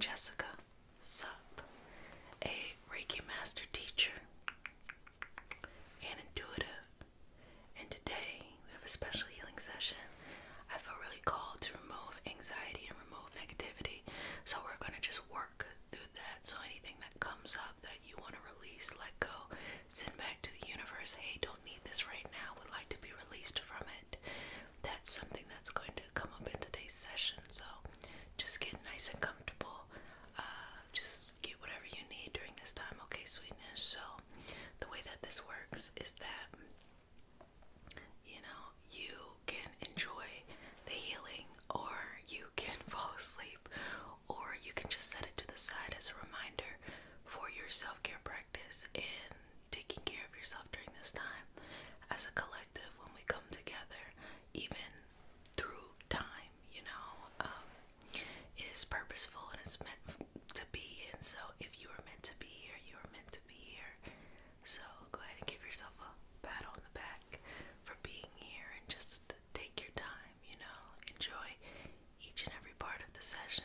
Jessica Sup, a Reiki master teacher and intuitive. And today we have a special healing session. I feel really called to remove anxiety and remove negativity. So we're going to just work through that. So anything that comes up that you want to release, let go, send back to the universe. Hey, don't need this right now. Would like to be released from it. That's something that's going to come up in today's session. So just get nice and comfortable. Just get whatever you need during this time, okay, sweetness? So the way that this works is that, you can enjoy the healing, or you can fall asleep, or you can just set it to the side as a reminder for your self-care practice and taking care of yourself during this time. As a collective, when we come together, even through time, it is purposeful and it's meant to be. And so if you are meant to be here, you are meant to be here. So go ahead and give yourself a pat on the back for being here, and just take your time, enjoy each and every part of the session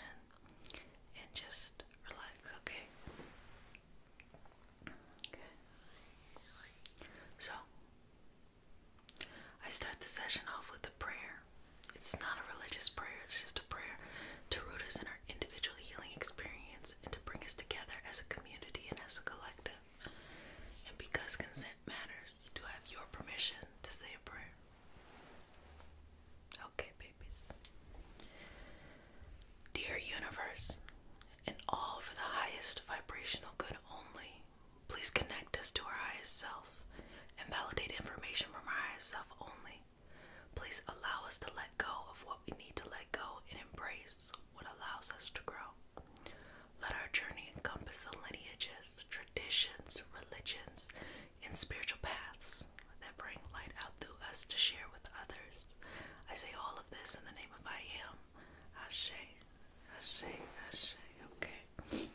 and just relax, okay? Okay. So I start the session off with a prayer. It's not a religious prayer, it's just a prayer to root us in our individual healing experience and to bring us together as a community and as a collective. And because consent matters, do I have your permission to say a prayer? Okay, babies. Dear universe, and all for the highest vibrational good only, please connect us to our highest self and validate information from our highest self only. Please allow us to let go of what we need to let go and embrace what allows us to grow. Let our journey encompass the lineages, traditions, religions, and spiritual paths that bring light out through us to share with others. I say all of this in the name of I am. Ashe, Ashe, Ashe. Okay.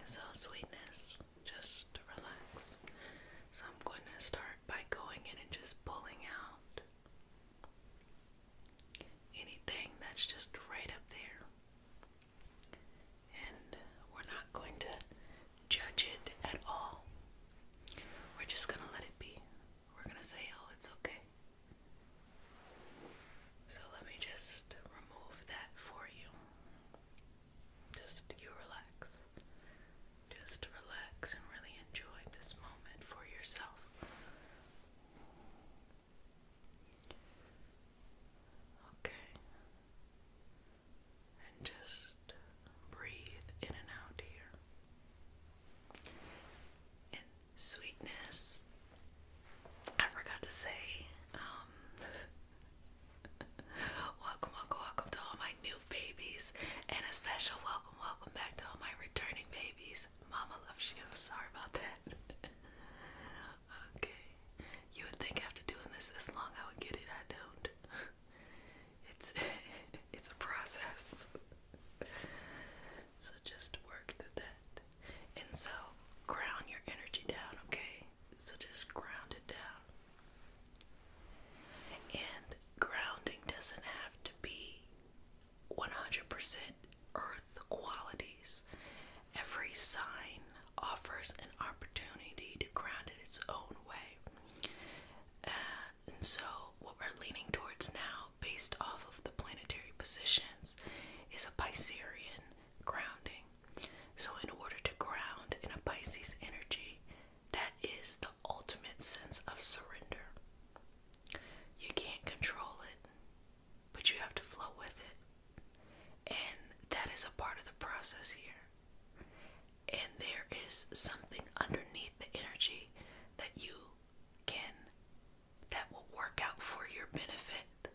So, sweetness, just relax. So I'm going to start by going in and just pulling out anything that's just right up there. And we're not going to judge it at all. We're just going to let it be. We're going to say, oh, it's okay. So let me just remove that for you. Just you relax. Just relax and really enjoy this moment for yourself. Okay. And just breathe in and out here. And sweetness, I forgot to say, welcome to all my new babies, and a special welcome back to all my returning babies. Mama loves you. Sorry about that. Okay. You would think after doing this long I would get it. I don't. It's a process. So just work through that. And so ground your energy down, okay? So just ground it down. And grounding doesn't have to be 100% earth qualities. Every sign offers an opportunity to ground it its own way. And so what we're leaning towards now, based off of the planetary positions, is a Piscean grounding. So in order to ground in a Pisces energy, that is the ultimate sense of surrender. You can't control it, but you have to flow with it. And that is a part of the process here. And there is something underneath the energy that that will work out for your benefit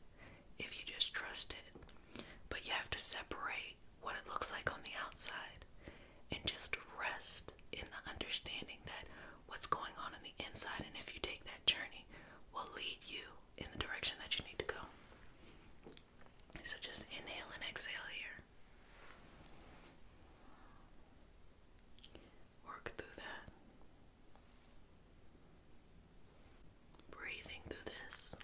if you just trust it. But you have to separate what it looks like on the outside and just rest in the understanding that what's going on the inside, and if you take that journey, will lead you in the direction that you need to go. So just inhale and exhale here. Work through that. Breathing through this.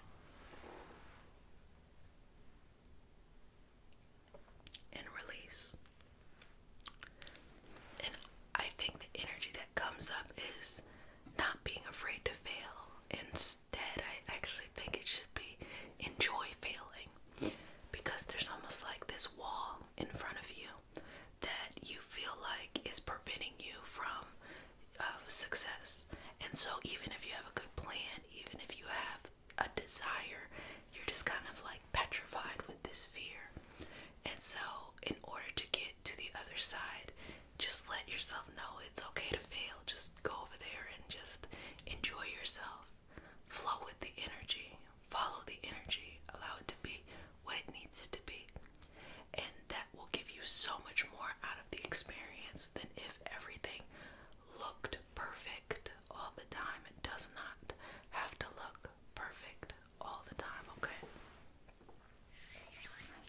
And release. And so, in order to get to the other side, just let yourself know it's okay to fail. Just go over there and just enjoy yourself. Flow with the energy. Follow the energy. Allow it to be what it needs to be. And that will give you so much more out of the experience than if everything looked perfect all the time. It does not have to look perfect all the time, okay?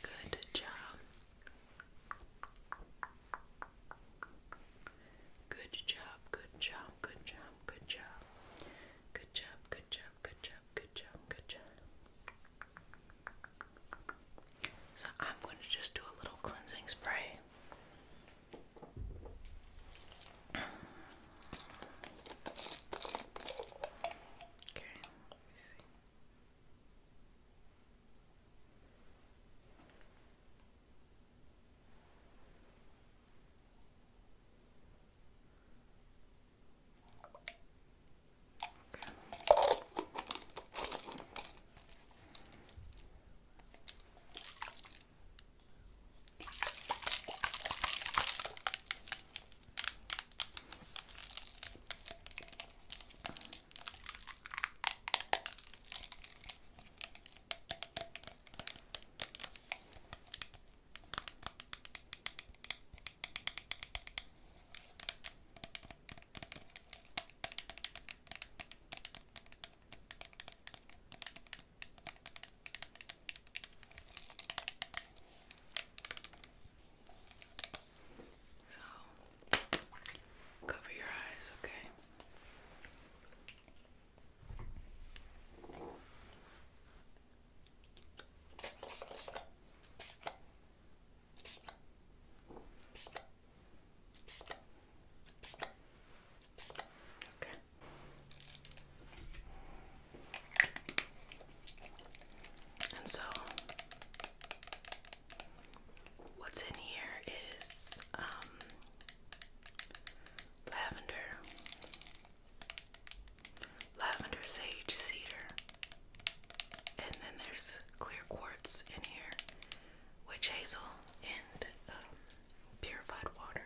Good job. Good job, good job, good job, good job. Good job, good job, good job, good job, good job. So I'm going to just do a little cleansing spray. Okay, let me see. Cover your eyes, okay? Okay. And so, what's in here is lavender, sage, cedar, and then there's clear quartz in here, witch hazel, and purified water.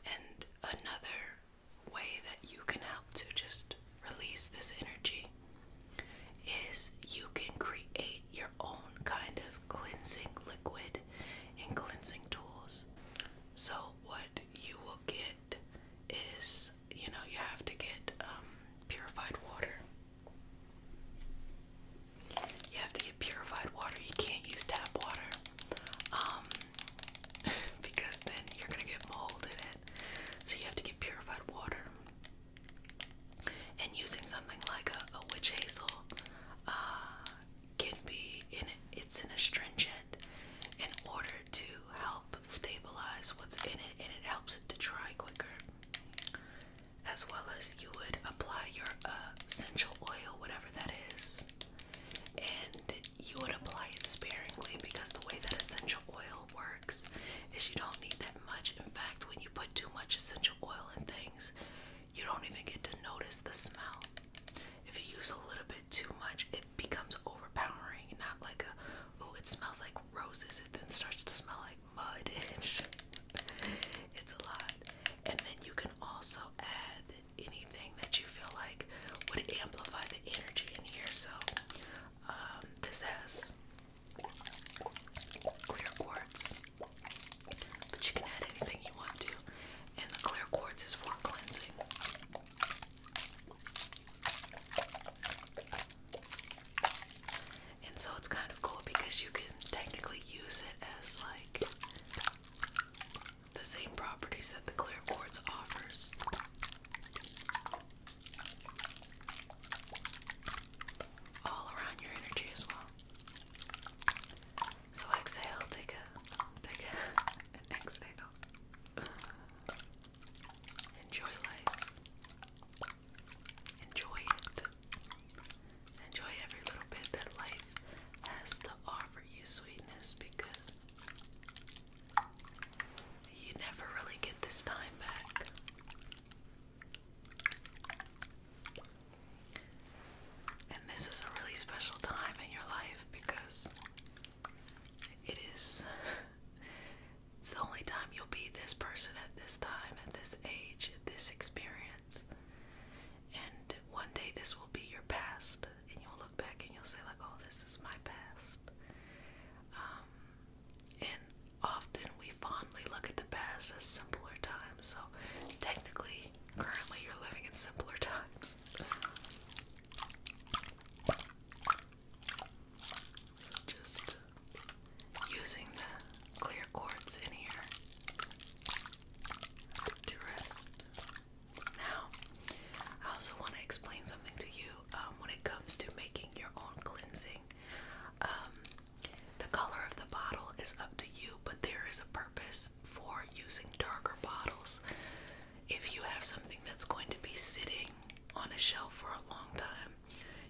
And another way that you can help to just release this energy is you can create your own kind of cleansing liquid and cleansing tools. So what you will get is, you have to get purified water. You have to get purified water. You can't use tap water because then you're going to get mold in it. So you have to get purified water. And using something like a witch hazel can be it's an astringent in order to help stabilize what's in it, and it helps it to dry quicker. As well as you would apply your essential oil, whatever that is, and you would apply it sparingly, because the way that essential oil works is you don't need that much. In fact, when you put too much essential oil in things, you don't even get to notice the smell. If you use a little bit too much, it becomes overpowering, not like it smells like roses. It then starts to smell like mud. It's a lot. And then you can also add anything that you feel like would amplify the energy in here. So this has clear quartz, but you can add anything you want to. And the clear quartz is for cleansing. And so it's kind of cool because you can technically use it as like the same properties that the clear quartz offers. All around your energy as well. So exhale, take an exhale. Enjoy life. Enjoy it. Enjoy every little bit that life has to offer you, sweetness, because you never really get this time person at this time, at this age, at this experience. And one day this will be your past, and you'll look back and you'll say like, oh, this is my past. And often we fondly look at the past as simpler times. So technically, currently you're living in simpler times. So just using the clear quartz in here to rest. Now, I also want to explain something to you when it comes to making your own cleansing. The color of the bottle is up to you, but there is a purpose for using darker bottles. If you have something that's going to be sitting on a shelf for a long time,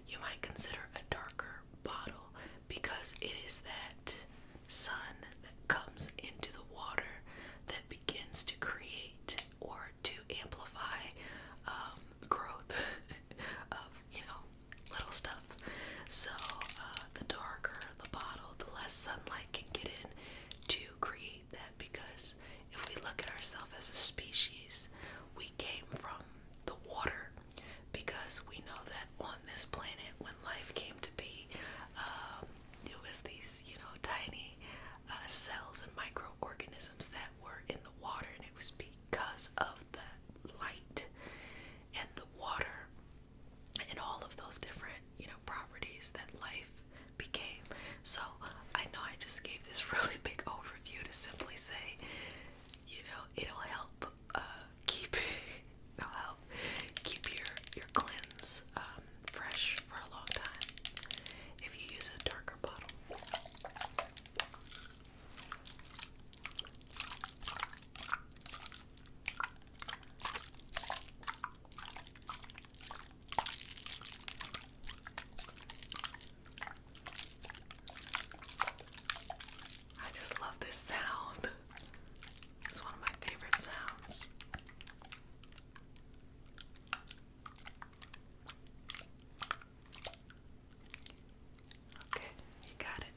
you might consider a darker bottle because it is that sun that comes into the water that begins to create or to amplify growth of, little stuff. So the darker the bottle, the less sunlight can get in to create that, because if we look at ourselves as a species, we came from the water, because we know that on this planet, when life came to be, it was these, tiny cells and microorganisms that were in the water, and it was because of the light and the water and all of those different, properties that life became. So I know I just gave this really big overview to simply say, it'll help keep your cleanse fresh for a long time if you use a darker bottle. I just love this sound. It's one of my favorite sounds. Okay, you got it.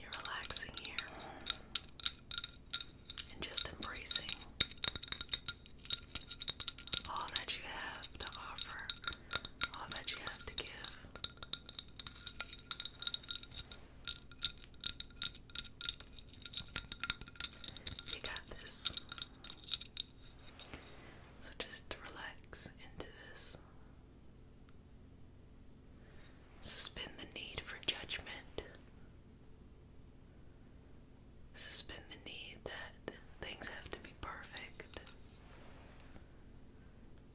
You're relaxing here and just embracing all that you have to offer, all that you have to give. You got this. So just relax into this. Suspend the need for judgment. Suspend the need that things have to be perfect.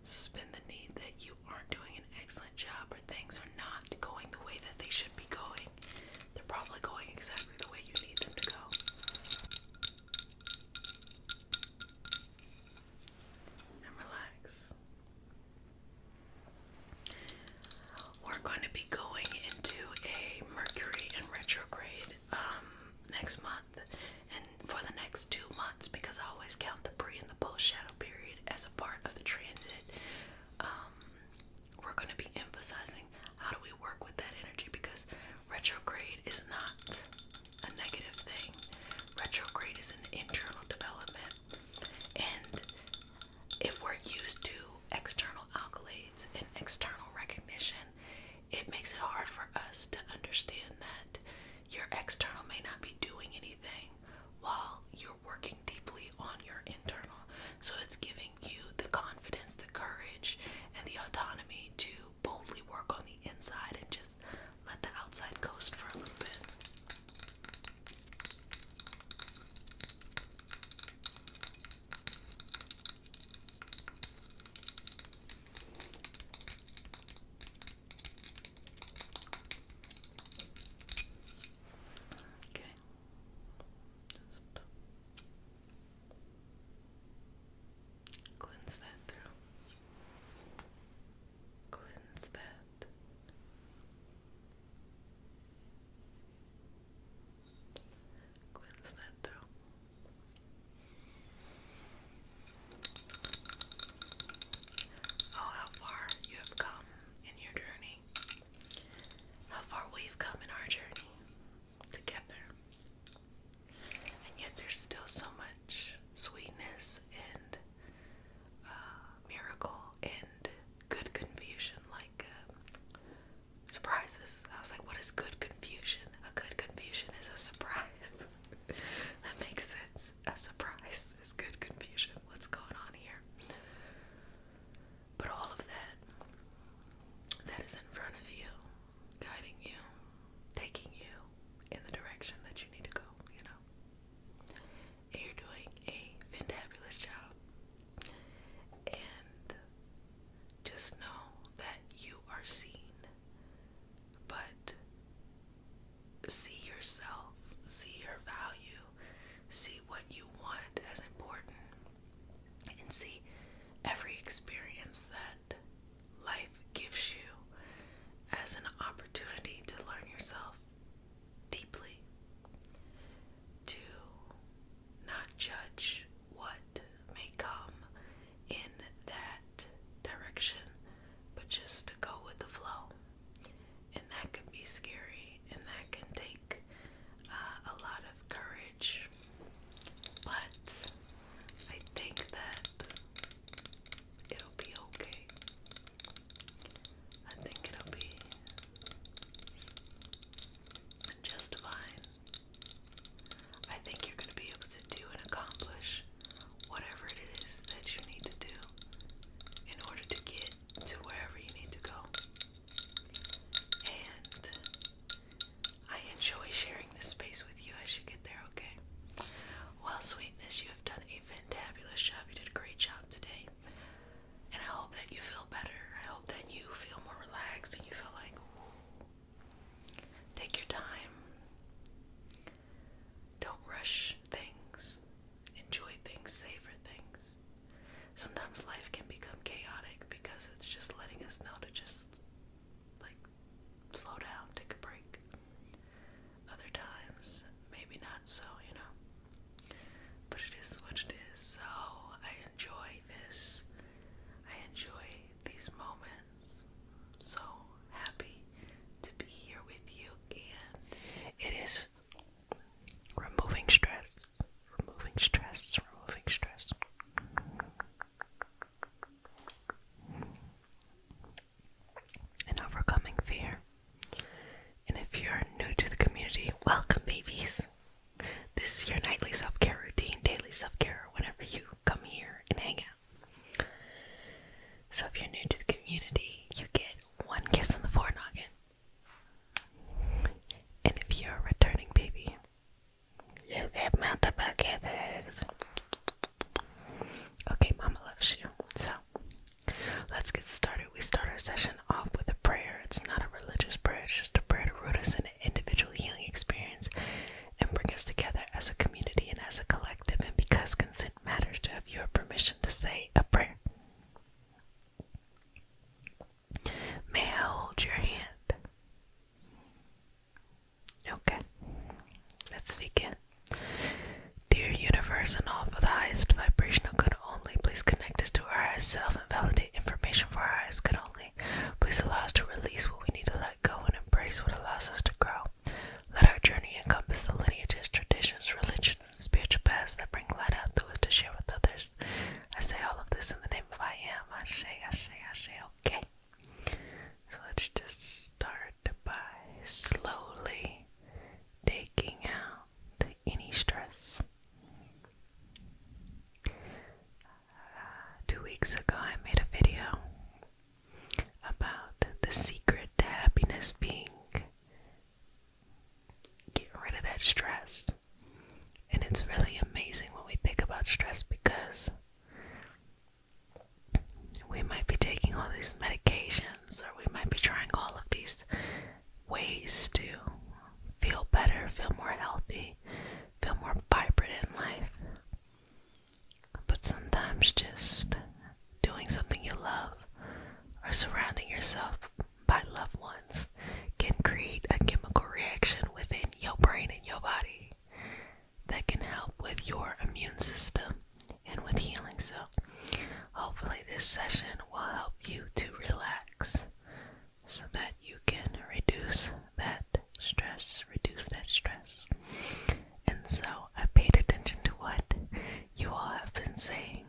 Suspend the need that you aren't doing an excellent job, or things are not going the way that they should be going. They're probably going exactly the way you need them to go. And relax. We're going to be going into a Mercury in retrograde next month, and for the next 2 months, because I always count the pre and the post shadow period as a part of the transit. We're going to be emphasizing how do we work with that energy, because retrograde is not a negative thing. Retrograde is an internal development, and if we're used to external accolades and external recognition, it makes it hard for us to understand that your external may not be doing anything while you're working deeply on your internal. So it's giving you the confidence, the courage, and the autonomy to boldly work on the inside and just let the outside coast for a little bit. Okay. Just So if you're new to the community, you get one kiss on the forenoggin. And if you're a returning baby, you get multiple kisses. Okay, Mama loves you. So let's get started. We start our session off with a prayer. It's not a religious prayer, it's just a prayer to root us in an individual healing experience and bring us together as a community and as a collective. And because consent matters, to have your permission to say a prayer. May I hold your hand? Okay, let's begin. Dear universe and all for the highest vibrational good only, please connect us to our highest self and validate information for our highest good only. Please allow us to release what we need to let go and embrace what allows us to grow. Let our journey encompass the lineages, traditions, religions, and spiritual paths that bring light out through us to share with others. I say all of this in the name of I am. Ashe, ashe, ashe. Okay. So let's just start by slowly taking out any stress. 2 weeks ago, I made a video about the secret to happiness being getting rid of that stress. And it's really amazing when we think about stress, because we might be taking all these medications, or we might be trying all of these ways to feel better, feel more healthy, feel more vibrant in life. But sometimes just doing something you love or surrounding yourself by loved ones can create a chemical reaction within your brain and your body that can help with your immune system and with healing. So hopefully this session will help you to relax so that you can reduce that stress. And so I paid attention to what you all have been saying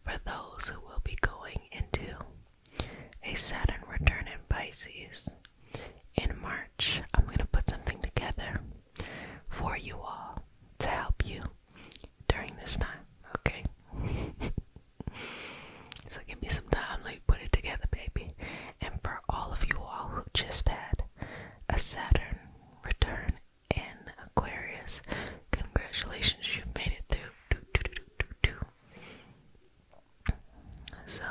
for those who will be going into a Saturn return in Pisces in March. I'm going to put something together for you all to help you during this time, okay? So give me some time, let me put it together, baby. And for all of you all who just had a Saturn return in Aquarius, congratulations, you made it through. So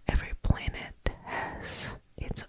every planet has its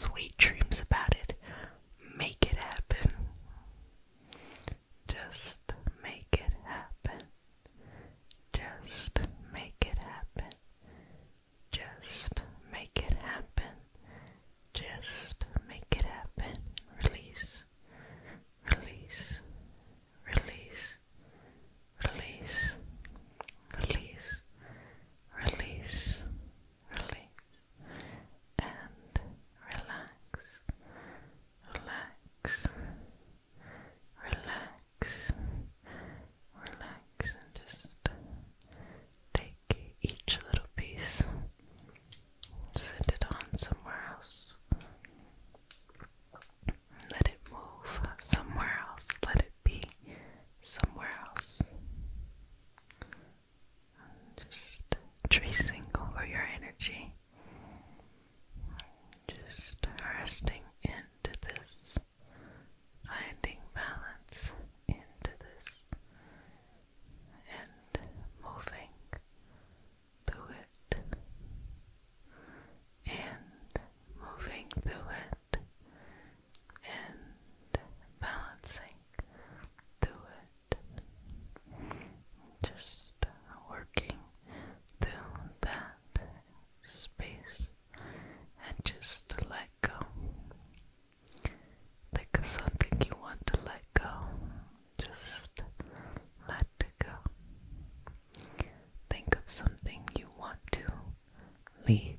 sweet dreams about it. Make it happen. Just make it happen. Just make it happen. Just make it happen. Just make it happen. Release. Release. Release. Release. Release. Release. Release. And relax. Relax. Relax. Relax and just take each little piece, send it on somewhere else. Let it move somewhere else. Let it be somewhere else. Just tracing over your energy. Just resting into this. Finding balance into this. And moving through it. And moving through it. And balancing through it. Just working through that space and just let go. Think of something you want to let go. Just let it go. Think of something you want to leave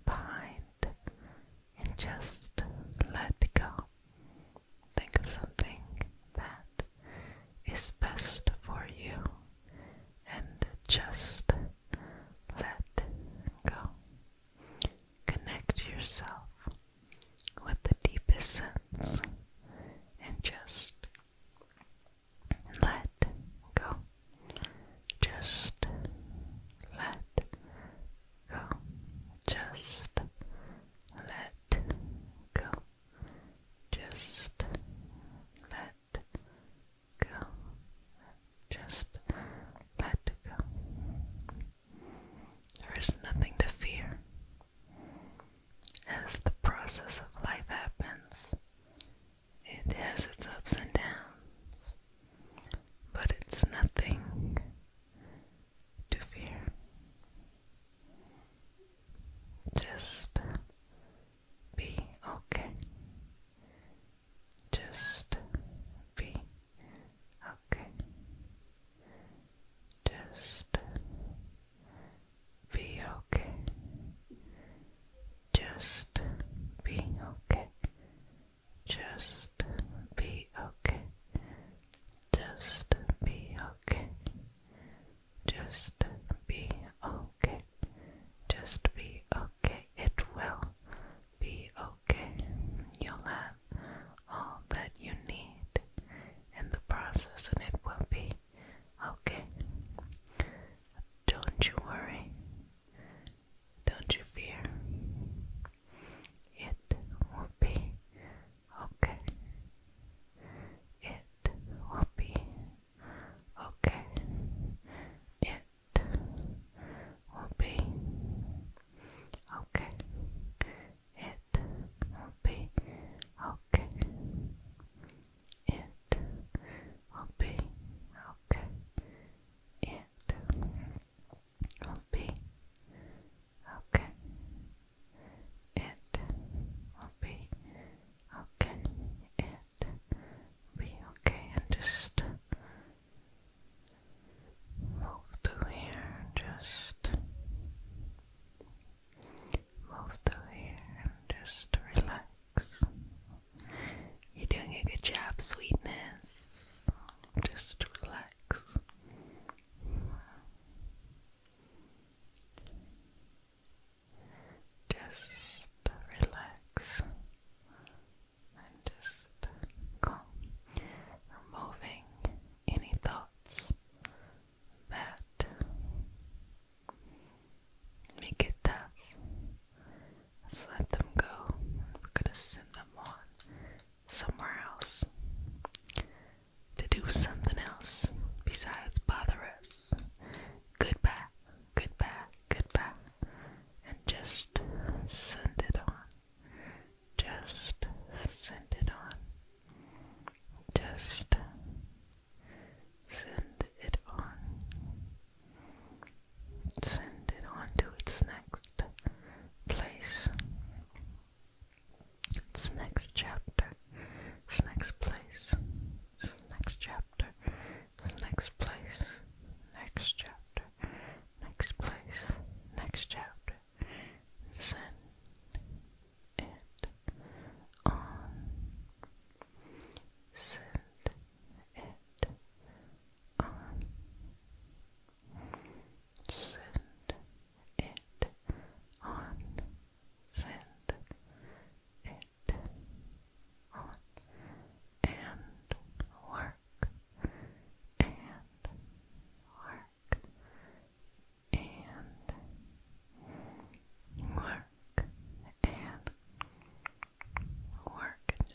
behind and just let go. Think of something that is best for you and just let go. Connect yourself with the deepest sense and just let go. Just let go. Just let go. Just let go. Just let go. There is nothing to fear. As the process of life happens, it has its ups and downs, but it's nothing to fear. Just be okay. Just be okay. Just be okay. Just be okay.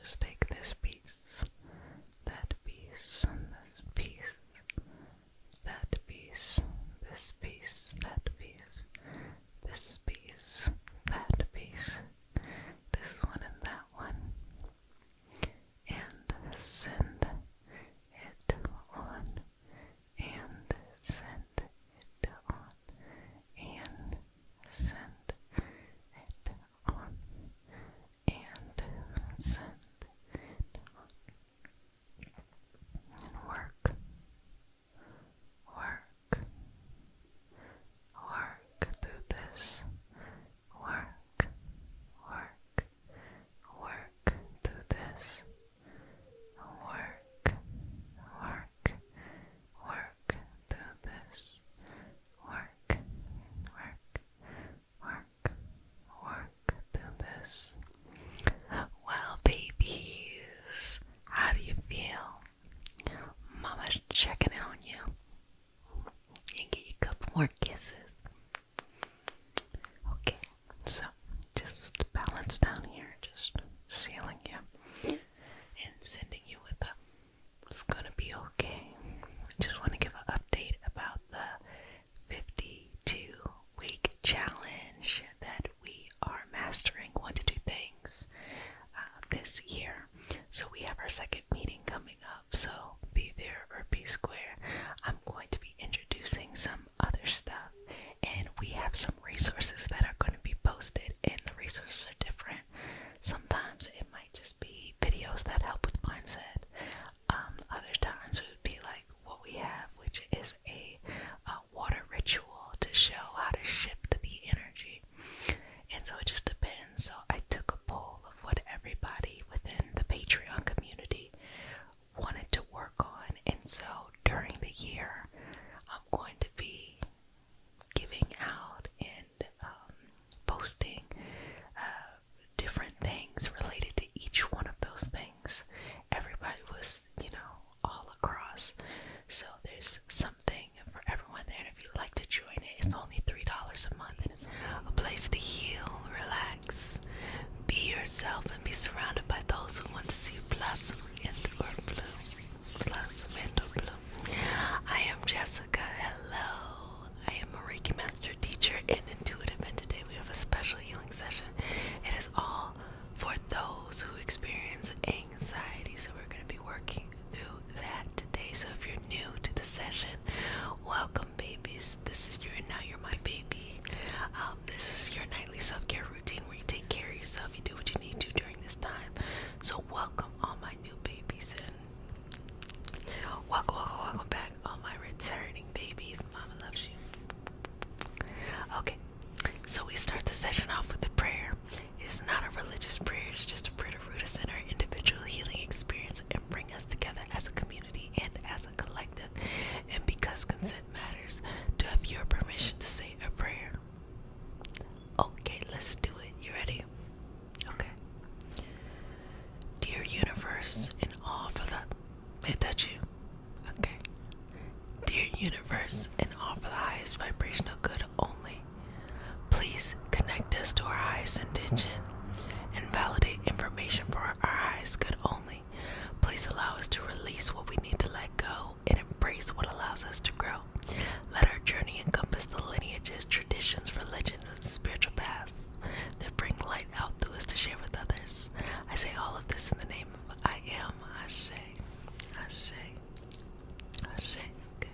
just take this piece, that piece, this piece, that piece, this piece, that piece, this piece, that piece, this one and that one, and send it on, and send it on, and send it on, and send it on, and work, through this, work through this, work through this, work through this. Well, babies, how do you feel? Mama's checking in on you and get you a couple more kisses. Okay, so just balance down here, just sealing you and sending you with a it's gonna be okay. Just want to give an update about the 52-week challenge that we are mastering 1 to 2 things this year. So we have our second meeting coming up, so be there or be square. I'm going to be introducing some other stuff, and we have some resources that are going to be posted, and the resources are different. Sometimes it might just be videos that help with mindset. Other times it would be like what we have, which is a water ritual to show how to shift the energy. And so it just depends. So I took a poll of what everybody within the Patreon community wanted to work on. And so during the year, I'm going to be giving out and posting different things related to each one of those things. Everybody was, all across. So there's something for everyone there. And if you'd like to join it, it's only $3 a month, and it's a place to heal, relax, be yourself, and be surrounded by those who want to see you blossom or bloom. Blossom or bloom. I am Jessica. Hello. I am a Reiki master teacher and intuitive, and today we have a special healing session. It is all for those who experience anxiety, so we're going to be working through that today. So if you're new to the session, welcome, babies. You're my baby. This is your nightly self-care routine where you take care of yourself, you do what you need to during this time. So welcome all my new babies, and welcome back all my returning babies. Mama loves you. Okay, so we start the session off with a prayer. It is not a religious prayer, it's just a prayer to root us in our individual healing experience and bring us together as a community and as a collective. And because consent matters, to have your permission to say a prayer. Okay, let's do it. You ready? Okay. Dear universe, in all for the... May I touch you? Okay. Dear universe, in all for the highest vibrational good only, please connect us to our highest intention and validate information for our highest good only. Please allow us to release what we need to let go and embrace what allows us to grow. Let our journey encompass the lineages, traditions, religions, and spiritual paths that bring light out through us to share with others. I say all of this in the name of I am Ashe. Ashe. Ashe. Okay.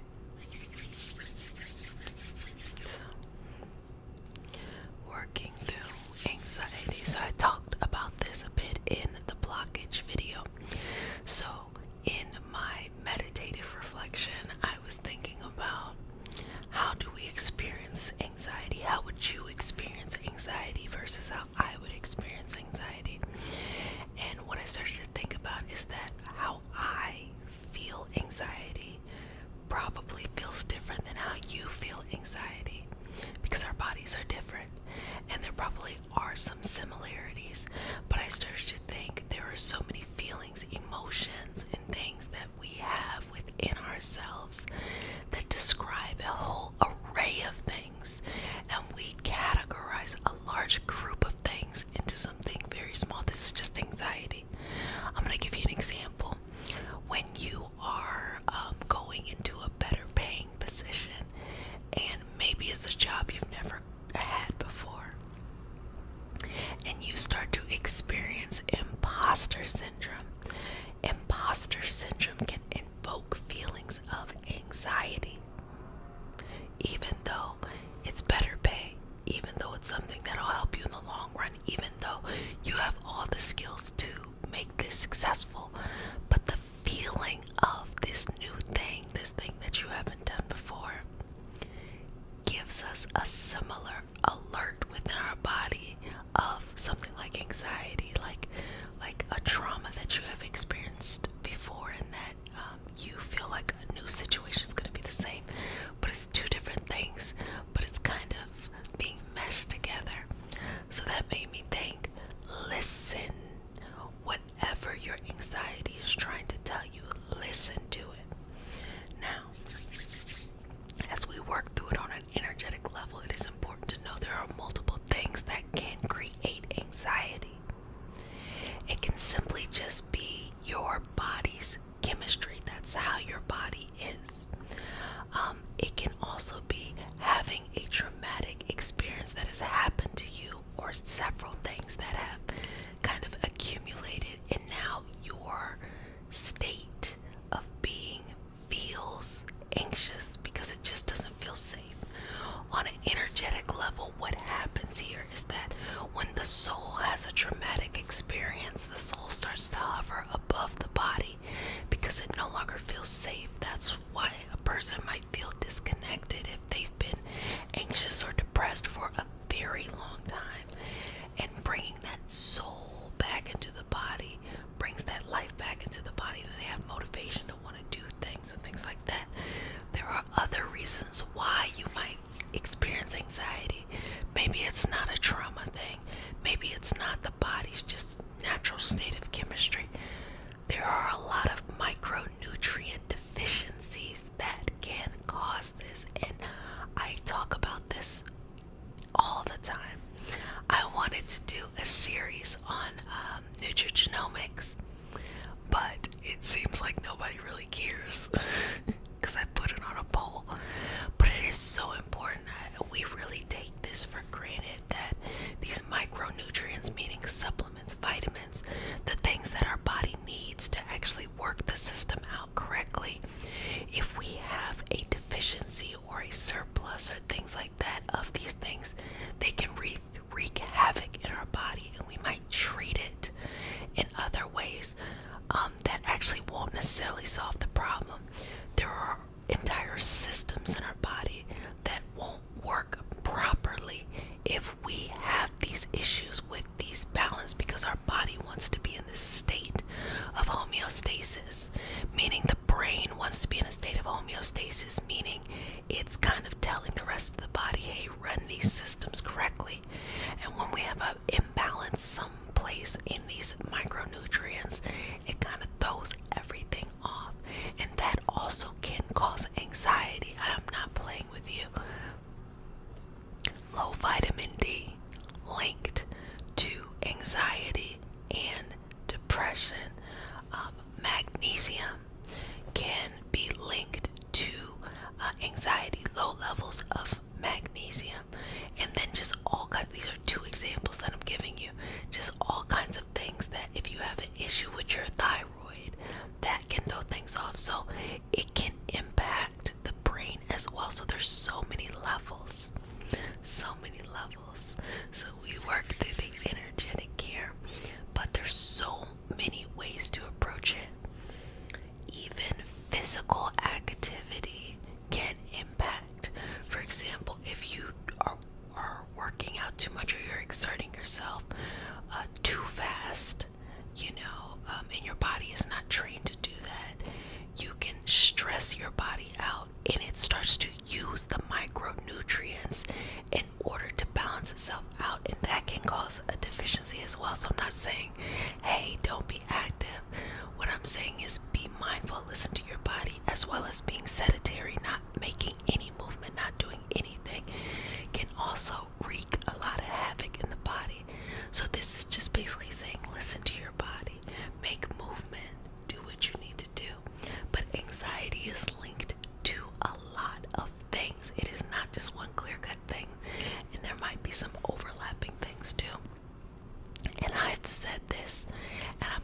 imposter syndrome. Imposter syndrome can invoke feelings of anxiety, even though it's better pay, even though it's something that'll help you in the long run, even though you have all the skills to make this successful. But the feeling of this new thing, this thing that you haven't done before, gives us a similar alert within our body of something like anxiety, like a trauma that you have experienced before, and that you feel like a new situation is going to be the same, but it's two different things, but it's kind of being meshed together. So that made me think, listen, whatever your anxiety is trying to tell you, listen to it. Now, as we work through it on an energetic level, it is important to know there are multiple things that can create anxiety. It can simply just be your body's chemistry. That's how your body is. It can also be having a traumatic experience that has happened to you, or several things that have kind of accumulated, and now your state of being feels anxious because it just doesn't feel safe. On an energetic level, what happens here is that when the soul has a traumatic experience, the soul starts to hover above the body because it no longer feels safe. That's why a person might feel disconnected if they've been anxious or depressed for a very long time. And bringing that soul back into the body brings that life back into the body, and they have motivation to want to do things and things like that. There are other reasons why you might experience anxiety. Maybe it's not a trauma thing. Maybe it's not the body's just natural state of chemistry. There are a lot of micronutrient deficiencies that can cause this, and I talk about this all the time. I wanted to do a series on nutrigenomics, but it seems like nobody really cares because I put it on a poll. But it is so important. We really take this for granted, that these micronutrients, meaning supplements, vitamins, the things that our body needs to actually work the system out correctly. If we have a deficiency or a surplus or things like that of these things, they can wreak havoc in our body, and we might treat it in other ways that actually won't necessarily solve the problem. There are entire systems in our body that won't work properly if we have these issues with these balance, because our body wants to be in this state of homeostasis, meaning the brain wants to be in a state of homeostasis, meaning it's kind of telling the rest of the body, hey, run these systems correctly. And when we have an imbalance someplace in these micronutrients, it kind of throws everything off, and that also can cause anxiety. I am not playing with you. Low vitamin D linked to anxiety and depression. Magnesium can be linked to anxiety, low levels of magnesium. And then just all kinds, these are two examples that I'm giving you, just all kinds of things that if you have an issue with your thyroid, that can throw things off. So it can impact the brain as well. So there's so many levels. So we work through the energetic care, but there's so many ways to approach it. Even physical activity can impact. For example, if you are working out too much, or you're exerting yourself too fast, and your body is not trained to do that, you can stress your body out, and it starts to use the micronutrients in order to balance itself out, and that can cause a deficiency as well. So I'm not saying, hey, don't be active. What I'm saying is be mindful, listen to your body, as well as being sedentary, not making any movement, not doing anything, can also wreak a lot of havoc in the body. So this is just basically saying, listen to your body, make movement, do what you need to do. But anxiety is linked to a lot of things. It is not just one clear-cut thing, and there might be some overlapping things too. And I've said this, and I'm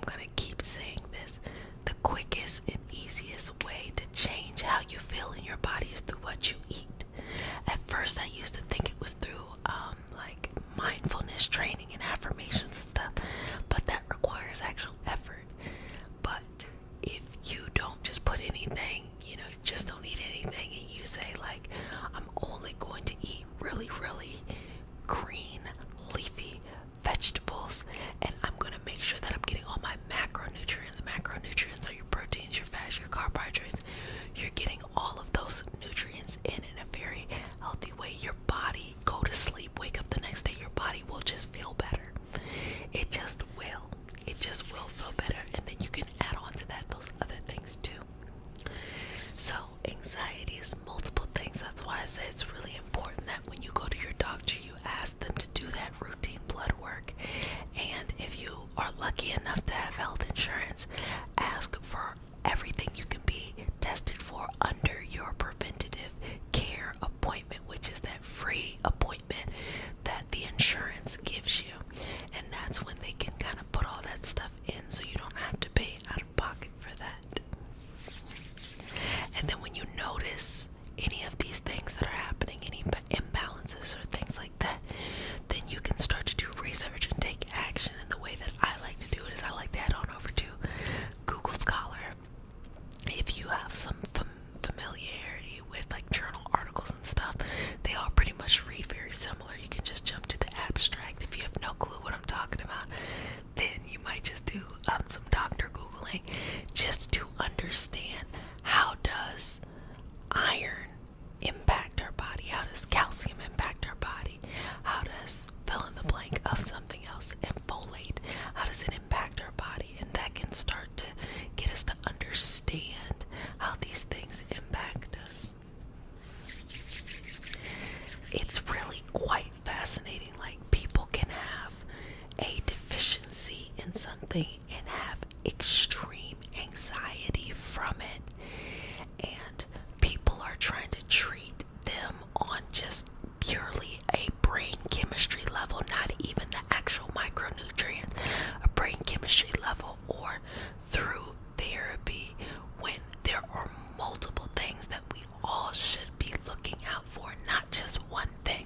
chemistry level or through therapy, when there are multiple things that we all should be looking out for, not just one thing.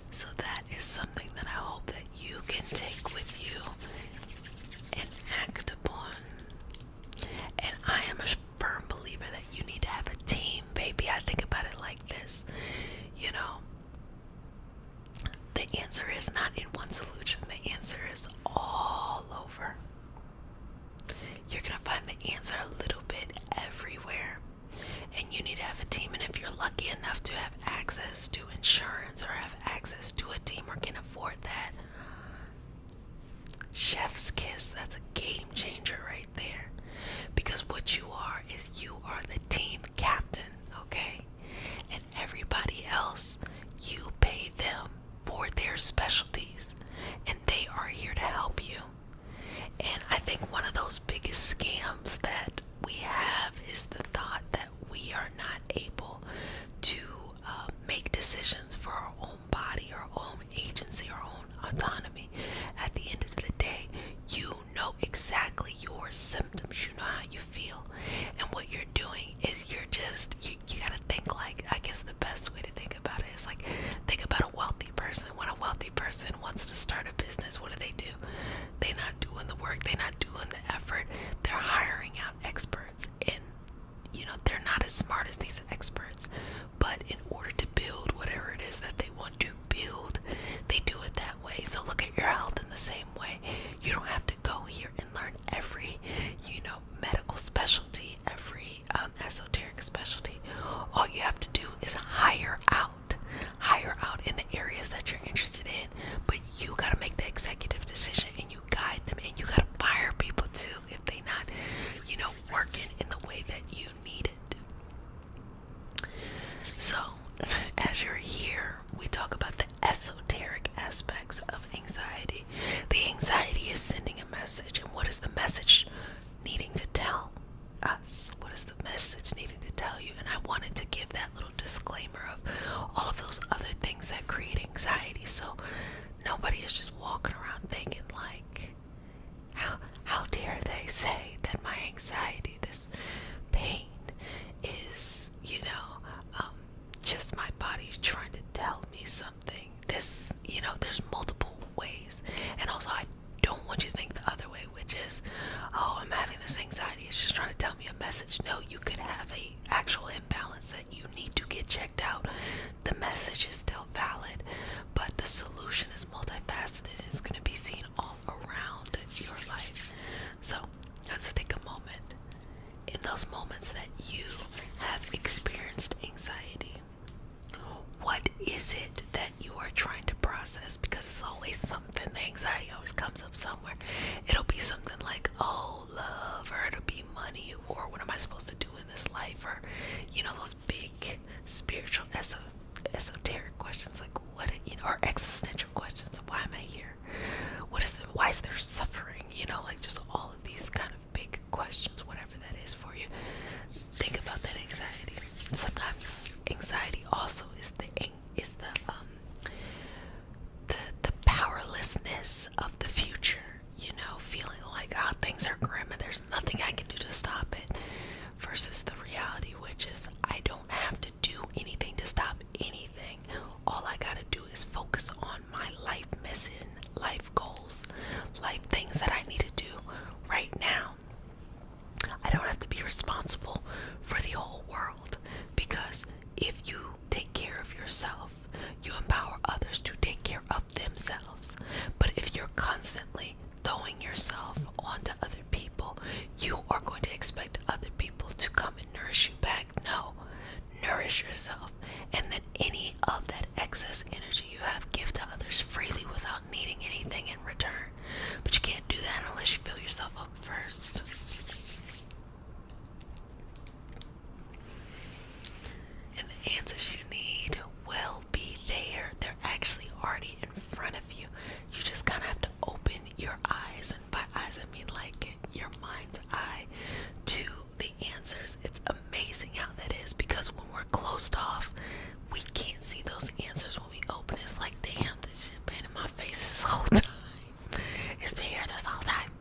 So that is something that I hope that you can take with you and act upon. And I am a firm believer that you need to have a team, baby. I think about it like this, you know, the answer is not in one solution. The answer is all over. You're going to find the answer a little bit everywhere. And you need to have a team. And if you're lucky enough to have access to insurance or have access to a team or can afford that, chef's kiss, that's a game changer right there. Because what you are is you are the team captain, okay? And everybody else, you pay them for their specialties. And they are here to help you. And I think one of those biggest scams that we have is the thought that we are not able to make decisions for our own body, our own agency, our own autonomy. At the end of the day, you know exactly your symptoms, you know how you feel. And what you're doing is you gotta think like, I guess the best way to think about it is like, think about a wealthy person. When a wealthy person wants to start a business, what do? They're not doing the work, they're not doing the effort, they're hiring out experts. And they're not as smart as these experts, but in order to build whatever it is that they want to build, they do it that way. So look at your health in the same way. You don't have to go here and learn every medical specialty, every esoteric specialty. All you have to do is hire out in the areas that you're interested in, but you got to make the executive decision and you guide them, and you got to fire people too if they not working in the way that you need it. So as you're here, we talk about the esoteric aspects of anxiety. The anxiety is sending a message, and what is the message needing to tell us? What is the message needing to tell you? And I wanted to give that little disclaimer of all of those other things that create anxiety, so nobody is just walking around thinking like, how dare they say that my anxiety, this pain, is just my body trying to tell me something. This there's multiple ways. And also, I don't want you to think the other way, which is, oh, I'm having this anxiety, it's just trying to tell me a message. No, you could have a actual imbalance that you need to get checked out. The message is still valid, but the solution is multifaceted and it's going to be seen all around your life. So let's take a moment. In those moments that you have experienced anxiety, what is it that you are trying to process? Because it's always something. The anxiety always comes up somewhere. It'll be something like, oh, love, or it'll be money, or what am I supposed to do in this life, or those big spiritual esoteric questions like what, or existential questions. Why am I here? Why is there suffering? Like just all of these kind of big questions, whatever that is for you. Think about that anxiety. Sometimes anxiety also is the powerlessness of the future, feeling like things are grim and there's nothing I can do to stop it, versus the reality, which is I don't have to do anything to stop anything. All I gotta do is focus on my life mission, life goals, life things that I need to do right now. I don't have to be responsible for the whole world, because if you take care of yourself, you empower others to take care of themselves. But if you're constantly throwing yourself onto other people, you are going to expect other people to come and nourish you back. No, nourish yourself, and then any of that excess energy you have, give to others freely without needing anything in return. But you can't do that unless you fill yourself up first. And the answers you need will be there. They're actually already in front of you. You just kind of have to open your eyes, and by eyes I mean like your mind's eye, to the answers. It's amazing how that is, because when we're closed off, we can't see those answers. When we open, it's like, damn, this shit been in my face this whole time. It's been here this whole time.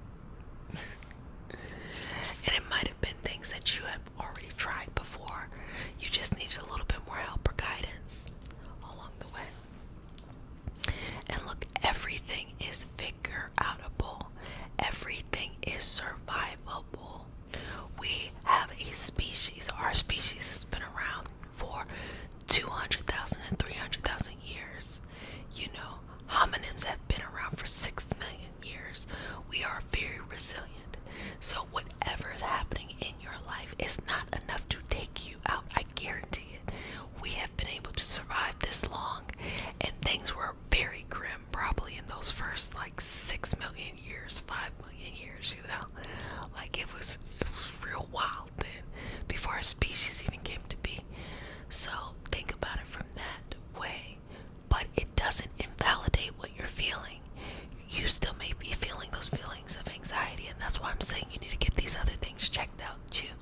why I'm saying you need to get these other things checked out too.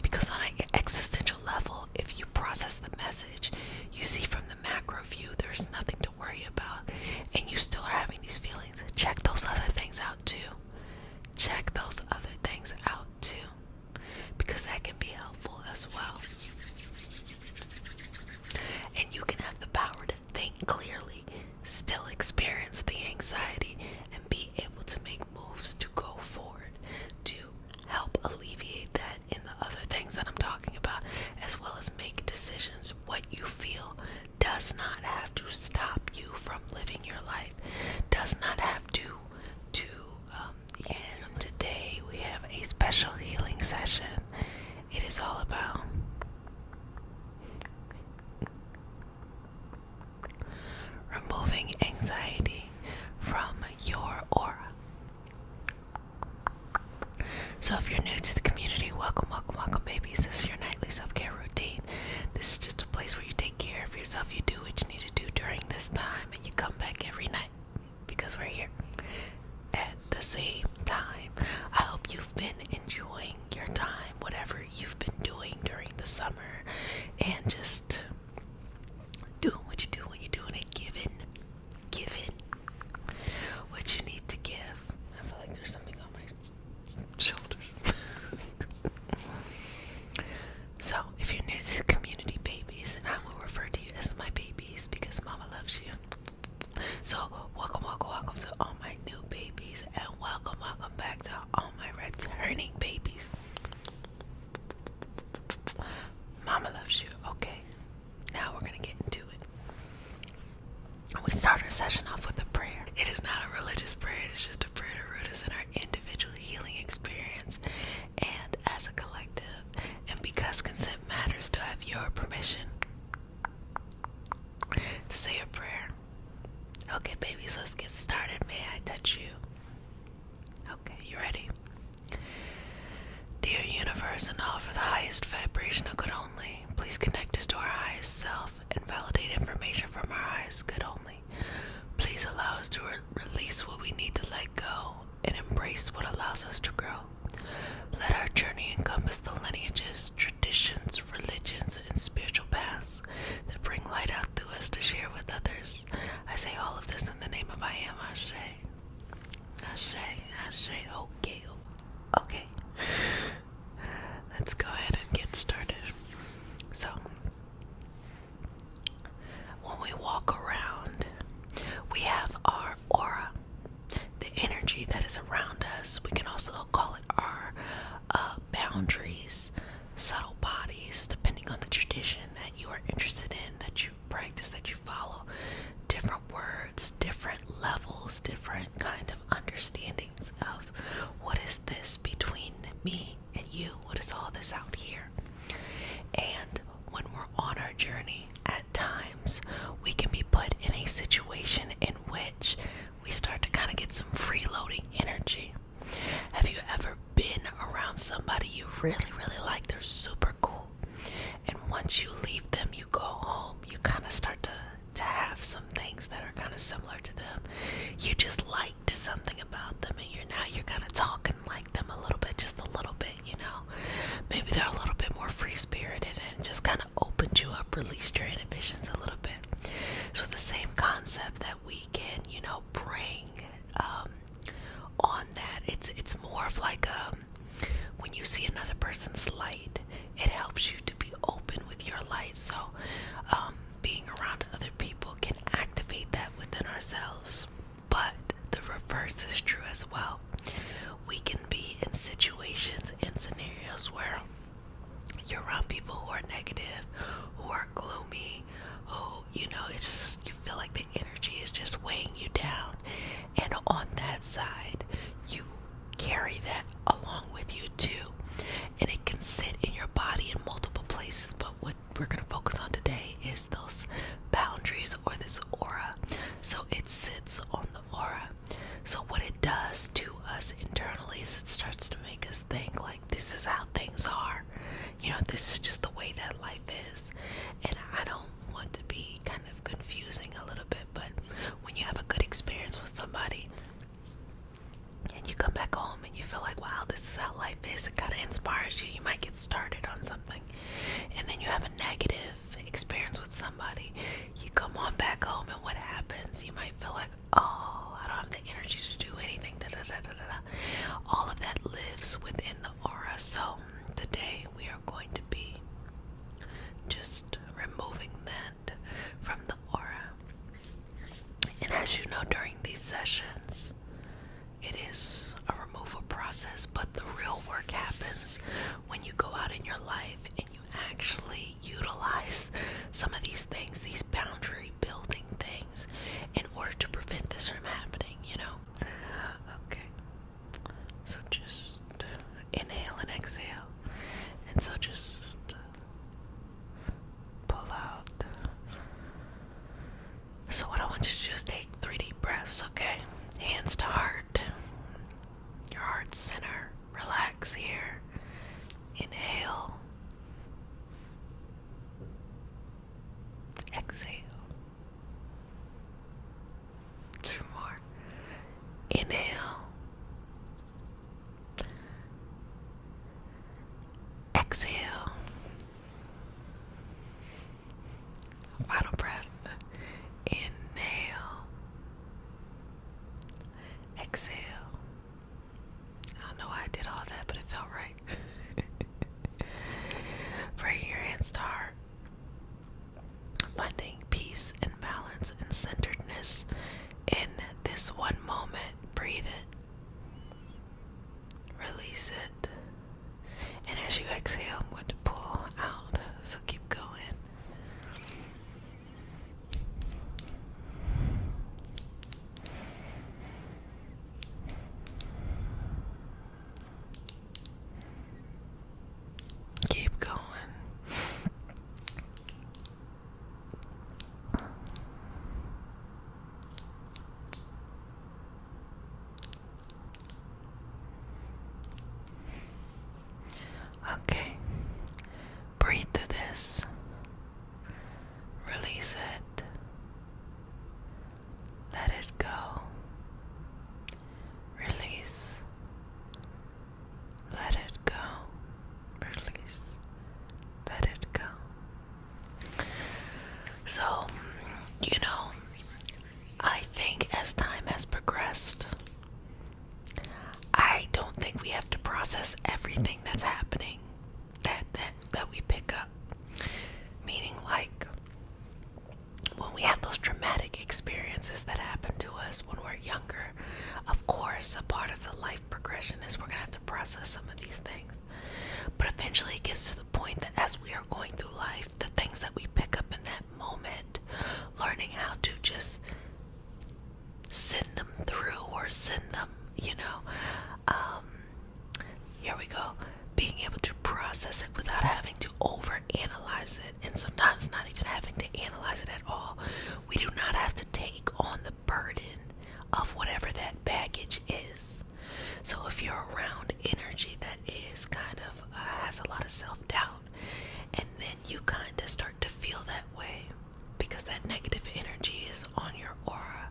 Because on an existential level, if you process the message, you see from the macro view there's nothing to worry about, and you still are having these feelings, check those other things out too. Check those other things out too, because that can be helpful as well. And you can have the power to think clearly, still experience the anxiety, and be able to make moves to go forward to help alleviate that in the other things that I'm talking about, as well as make decisions. What you feel does not have to stop you from living your life, does not have to and today we have a special healing session. It is all about removing anxiety from your aura. So if you're new to the community, welcome babies. This is your nightly self-care routine. This is just a place where you take care of yourself. You do what you need to do during this time, and you come back every night because we're here at the same time. I hope you've been enjoying your time, whatever you've been doing during the summer, and just doing what you do when you're doing it, giving what you need to give. I feel like there's something on my shoulders. So if you're new to the community, babies, and I will refer to you as my babies because mama loves you. So welcome to all my new babies, and welcome back to all my returning babies. Mama loves you. Okay, now we're gonna get into it. We start our session off with a prayer. It is not a religious prayer, it's just a prayer to root us in our individual healing experience and as a collective. And because consent matters, to have your permission to say a prayer. Okay, babies, let's get started. May I touch you? Okay, you ready? Dear universe, and all for the highest vibration of good only, please connect us to our highest self and validate information from our highest good only. Please allow us to release what we need to let go and embrace what allows us to grow. Let our journey encompass the lineages, traditions, religions, and spiritual paths that bring light out through us to share with others. I say all of this in the name of I am Ashe. Ashe, Ashe, okay. Let's go ahead and get started. So, when we walk around, we have our aura, the energy that is around us. We can also call it our boundaries, subtle bodies, depending on the tradition that you are interested in, that you practice, that you follow. Different words, different levels, different kind of understandings of what is this between me and you, what is all this out here. And when we're on our journey, at times we can be put in a situation in which we start to kind of get some freeloading energy. Have you ever been around somebody you really like? They're super cool, and once you leave them, you go home, you kind of start to have some things that are kind of similar to them. You just liked something about them, and you're kind of talking like them a little bit, just a little bit, you know. Maybe they're a little bit more free-spirited and just kind of opened you up, released your inhibitions a little bit. So the same concept that we can, bring on that, it's more of like when you see another person's light, it helps you to be open with your light. So being around other people can activate that within ourselves. But the reverse is true as well. We can be in situations, in scenarios where you're around people who are negative, who are gloomy, who, it's just, you feel like the energy is just weighing you down. And on that side, you carry that along with you too. And it can sit in your body in multiple places. But what we're going to focus on today is those boundaries, or this aura. So it sits on the aura. So what it does to us internally is it starts to make us think like, this is how things are. This is just the way that life is. And I don't want to be kind of confusing a little bit, but when you have a good experience with somebody and you come back home and you feel feel like, wow, this is how life is. It kind of inspires you. You might get started on something, and then you have a negative experience with somebody. You come on back home, and what happens? You might feel like, oh, I don't have the energy to do anything. Da, da, da, da, da, da. All of that lives within the aura. So today we are going to be just removing that from the aura. And as you know, during these sessions, it is a removal process, but the real work happens when you go out in your life and you actually utilize some of these things, these boundary building things, in order to prevent this from happening, you know? Okay. So just inhale and exhale. And so just pull out. So what I want you to do is take 3 deep breaths, okay? Hands to heart. Your heart center. Relax here. Inhale. Exhale. 2 more. Inhale. Exhale. Final breath. Inhale. Exhale. I don't know why I did all that, but it felt right. Bring your hands to heart. Finding peace and balance and centeredness in this one moment. Breathe it. Release it. And as you exhale, I'm going to pull out. So keep going. Keep going. Okay. Breathe through this. Release it. Let it go. Release. Let it go. Release. Let it go. So, you know, I think as time has progressed, I don't think we have to process everything that's happening that we pick up. Meaning, like, when we have those traumatic experiences that happen to us when we're younger, of course, a part of the life progression is we're going to have to process some of these things. But eventually it gets to the point that as we are going through life, the things that we pick up in that moment, learning how to just send them through or send them, you know, here we go, being able to process it without having to overanalyze it, and sometimes not even having to analyze it at all. We do not have to take on the burden of whatever that baggage is. So if you're around energy that is kind of has a lot of self-doubt, and then you kind of start to feel that way because that negative energy is on your aura,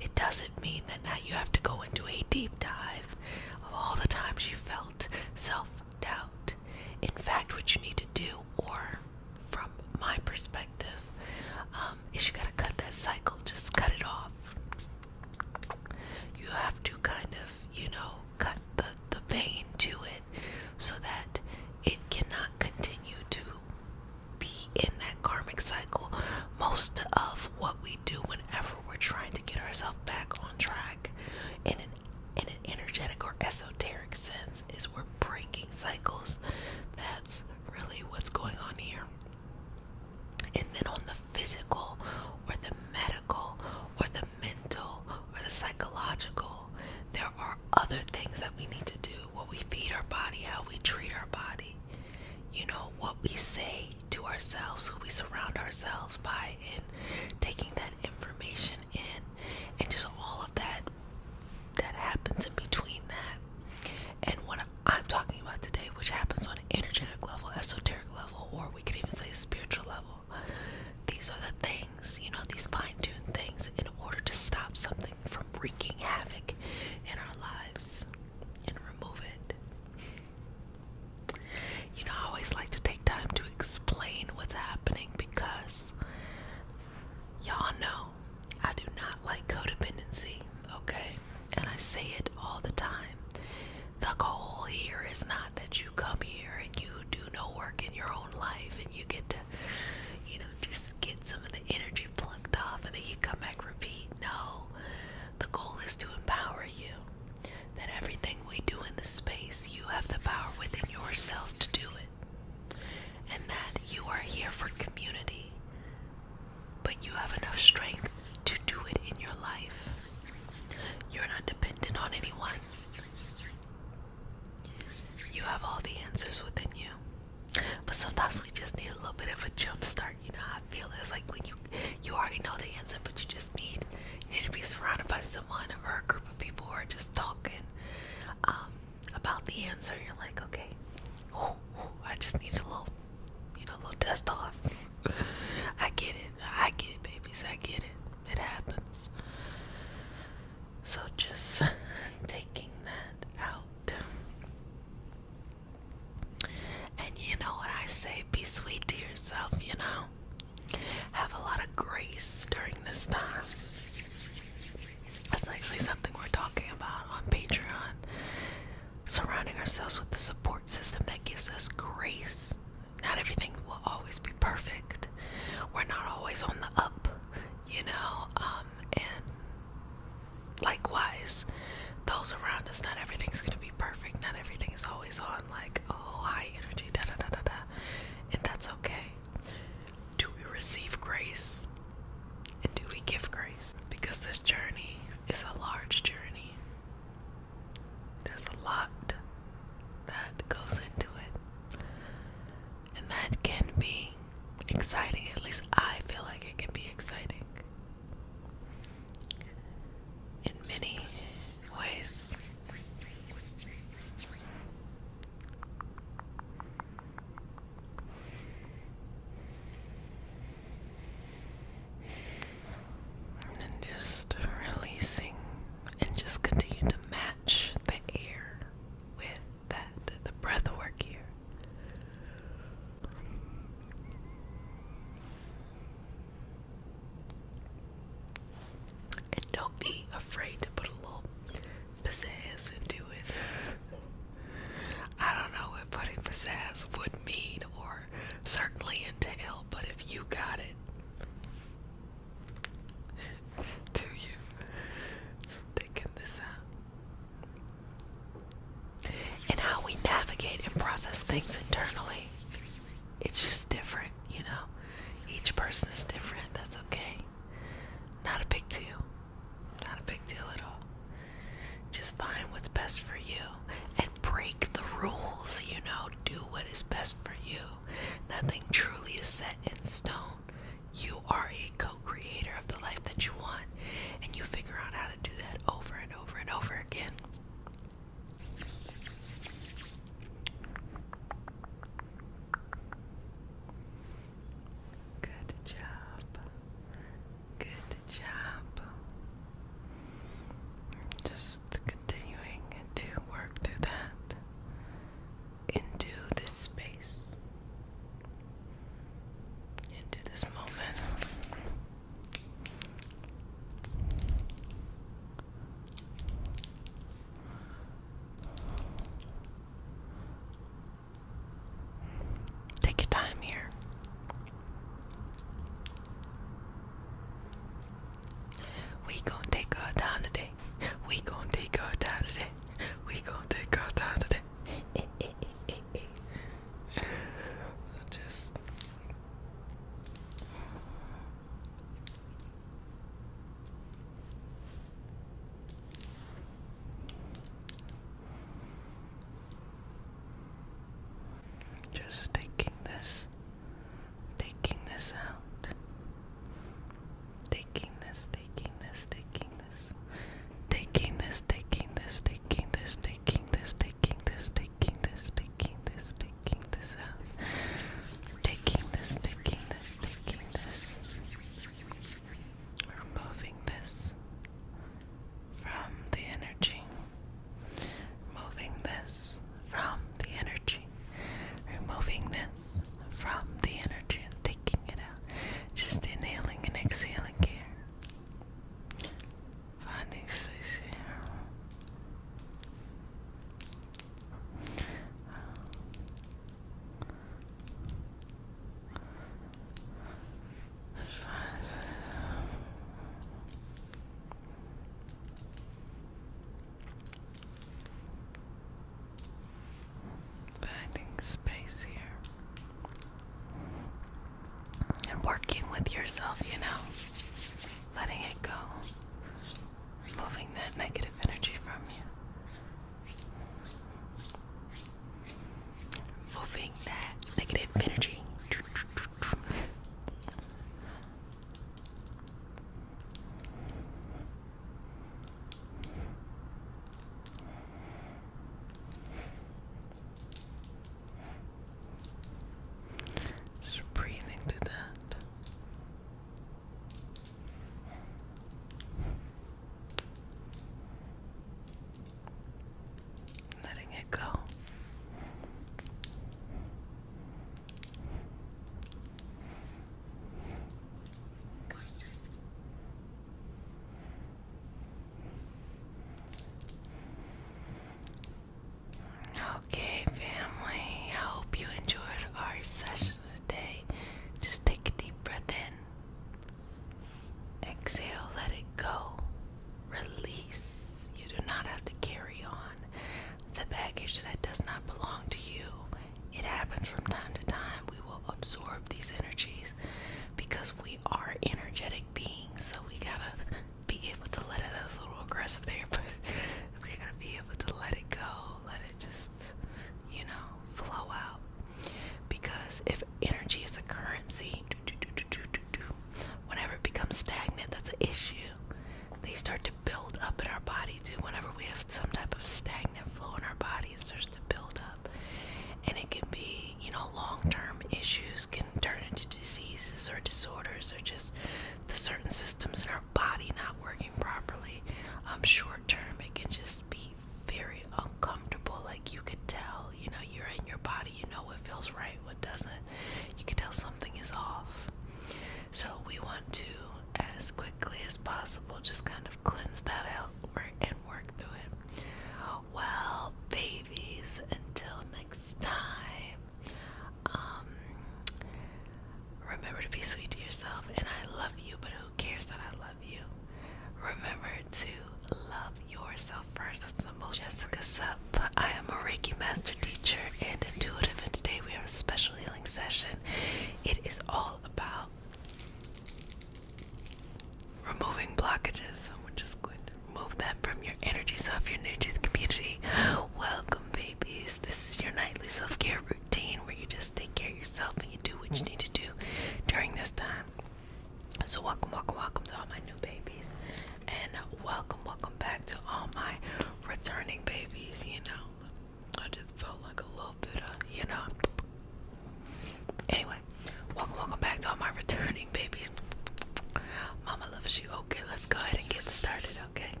it doesn't mean that now you have to go into a deep dive of all the times you felt self-doubt. In fact, what you need to do, or from my perspective, is you gotta cut that cycle. Just cut it off. You have to kind of, you know, cut the vein to it so that it cannot continue to be in that karmic cycle. Most of what we do whenever we're trying to get ourselves back on track in an energetic or esoteric sense is we're breaking cycles. That's really what's going on here. And then on the physical or the medical or the mental or the psychological, there are other things that we need to do. What we feed our body, how we treat our body, you know, what we say to ourselves, who we surround ourselves by, and taking that information in, and just all of that happens in between that. And what I'm talking about today, which happens on an energetic level, esoteric level, or we could even say a spiritual level, these are the things, you know, these fine-tuned things in order to stop something from wreaking havoc in our lives and answers within you. But sometimes we just need a little bit of a jump start. You know how I feel. It's like when you already know the answer, but you just need to be surrounded by someone or a group of people who are just talking about the answer. You're like, okay, I just need a little, a little dust off. I get it, babies. I get it. It happens. So just taking that out. And you know what I say, be sweet to yourself, Have a lot of grace during this time. That's actually something we're talking about on Patreon. Surrounding ourselves with the support system that gives us grace. Not everything will always be perfect. We're not always on the up, and likewise, those around us, not everything's going to be perfect. Not everything is always on high energy, da da da da da. And that's okay. Do we receive grace? And do we give grace? Because this journey is a large journey. There's a lot that goes into it. And that can be exciting. At least I feel like it can be exciting. In many ways. And just releasing and just continue to match the air with the breath work here. And don't be afraid to put a little pizzazz into it. I don't know what putting pizzazz would mean or certainly entail, but if you got it, do you? So taking this out. And how we navigate and process things internally, it's just different, Each person is different. That's okay. Not a big deal. Not a big deal at all. Just find what's best for you and break the rules, do what is best for you. Nothing truly is set in stone. You are a co-creator of the life that you want, and you figure out how to do that over and over and over again. Good job. Good job. Just continuing to work through that into this space, into this moment. Take your time here. We gon' take our time today. We gon' take our time today. We gon' take our time today. Just taking this out. Taking this out. Removing this from the energy. Removing this from the energy. Removing this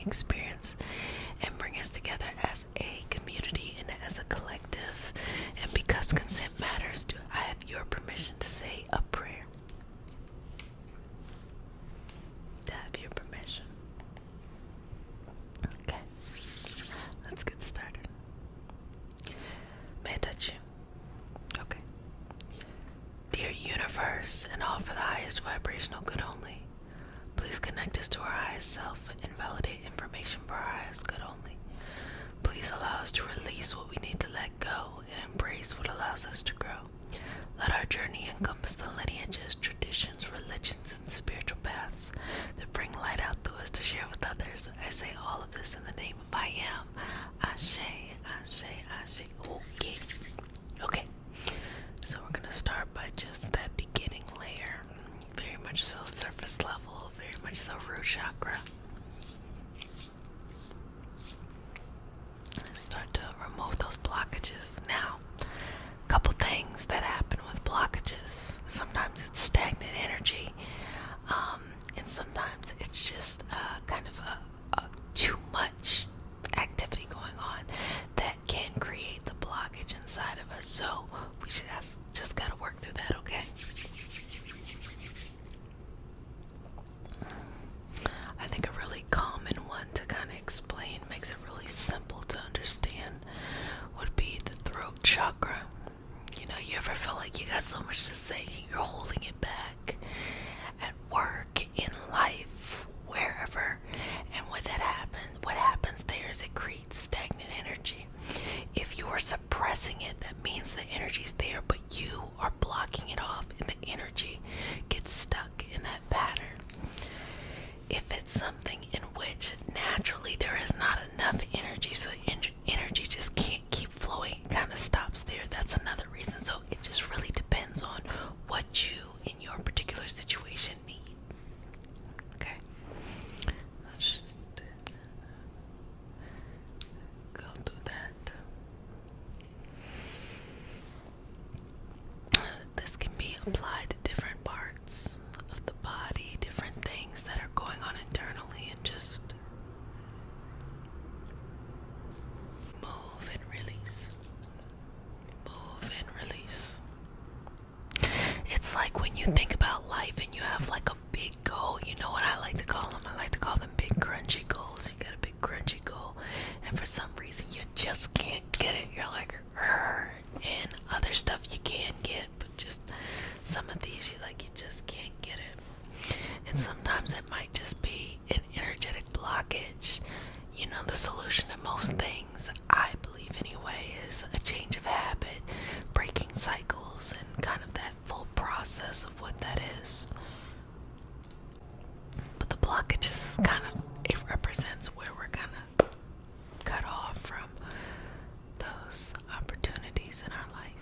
experience and bring us together as a community and as a collective. And because consent matters, do I have your permission to say a prayer? To have your permission. Okay, let's get started. May I touch you? Okay. Dear universe, and all for the highest vibrational good only, please connect us to our highest self and validate information for our highest good only. Please allow us to release what we need to let go and embrace what allows us to grow. Let our journey encompass the lineages, traditions, religions, and spiritual paths that bring light out through us to share with others. I say all of this in the name of I am. Ashe, Ashe, Ashe. Okay. So we're going to start by just that beginning layer. Very much so surface level, very much so root chakra. Start to remove those blockages. Now, a couple things that happen with blockages. Sometimes it's stagnant energy, and sometimes it's just kind of a too much activity going on that can create the blockage inside of us. So we just gotta work through that, okay? I think a really common one to kind of explain, makes it really simple to understand, would be the throat chakra. You know, you ever feel like you got so much to say and you're holding it back at work, in life, wherever, and what happens there is it creates stagnant energy. If you are suppressing it, that means the energy's there, but you are blocking it off and the energy gets stuck in that pattern. If it's something in which naturally there is not enough energy, so energy just can't keep flowing, it kind of stops there, that's another reason. So it just really depends on what you, in your particular situation, need. Okay, let's just go through that. This can be applied to different parts of the body, different things that are going on internally, and just move and release. Move and release. It's like when you think about life and you have like a big goal, you know what I like to call them? I like to call them big grungy goals. You got a big grungy goal, and for some reason you just can't get it. You're like, and other stuff you can get, but just some of these you just can't get it. And sometimes it might just be an energetic blockage. You know, the solution to most things, I believe anyway, is a change of habit, breaking cycles, and kind of that full process of what that is. But the blockages is kind of, it represents where we're kind of cut off from those opportunities in our life.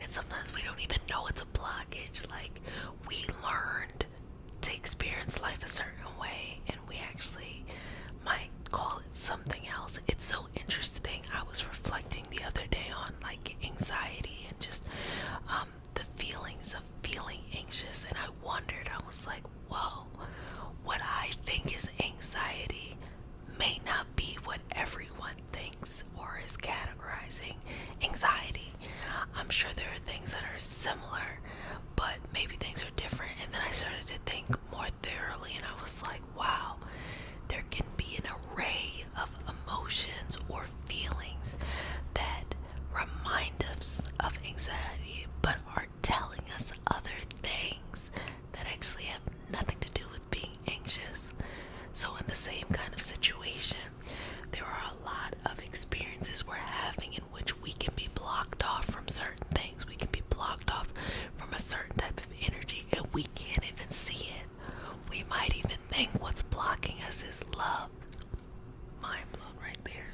And sometimes we don't even know it's a blockage. Like, we learned to experience life a certain way, and we actually might call it something else. It's so interesting. I was reflecting the other day on like anxiety and just the feelings of feeling anxious, and I wondered, I was like, whoa, what I think is anxiety may not be what everyone thinks or is categorizing anxiety. I'm sure there are things that are similar, but maybe things are different. And then I started to think more thoroughly, and I was like, wow, there can be an array of emotions or feelings that remind us of anxiety, but are telling us other things that actually have nothing to do with being anxious. So in the same kind of situation, there are a lot of experiences we're having in which we can be blocked off from certain things. We can be blocked off from a certain type of energy, and we can't even see it. We might even think what's blocking us is love. Mind blown right there.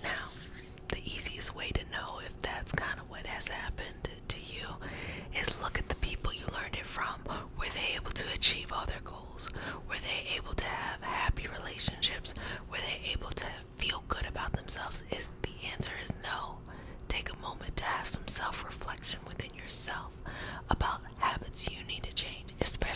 Now, the easiest way to know if that's kind of what has happened to you is look at the people you learned it from. Were they able to achieve all their goals? Were they able to have happy relationships? Were they able to feel good about themselves? The answer is no. Take a moment to have some self-reflection within yourself about habits you need to change, especially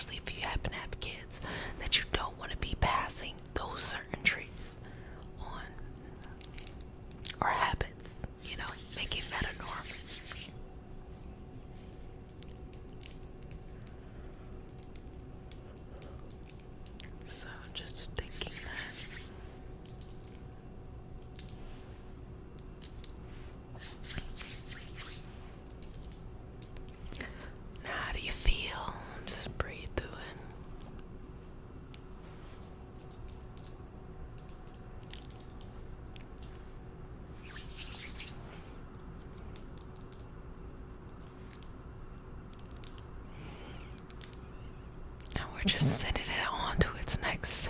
we're just sending it on to its next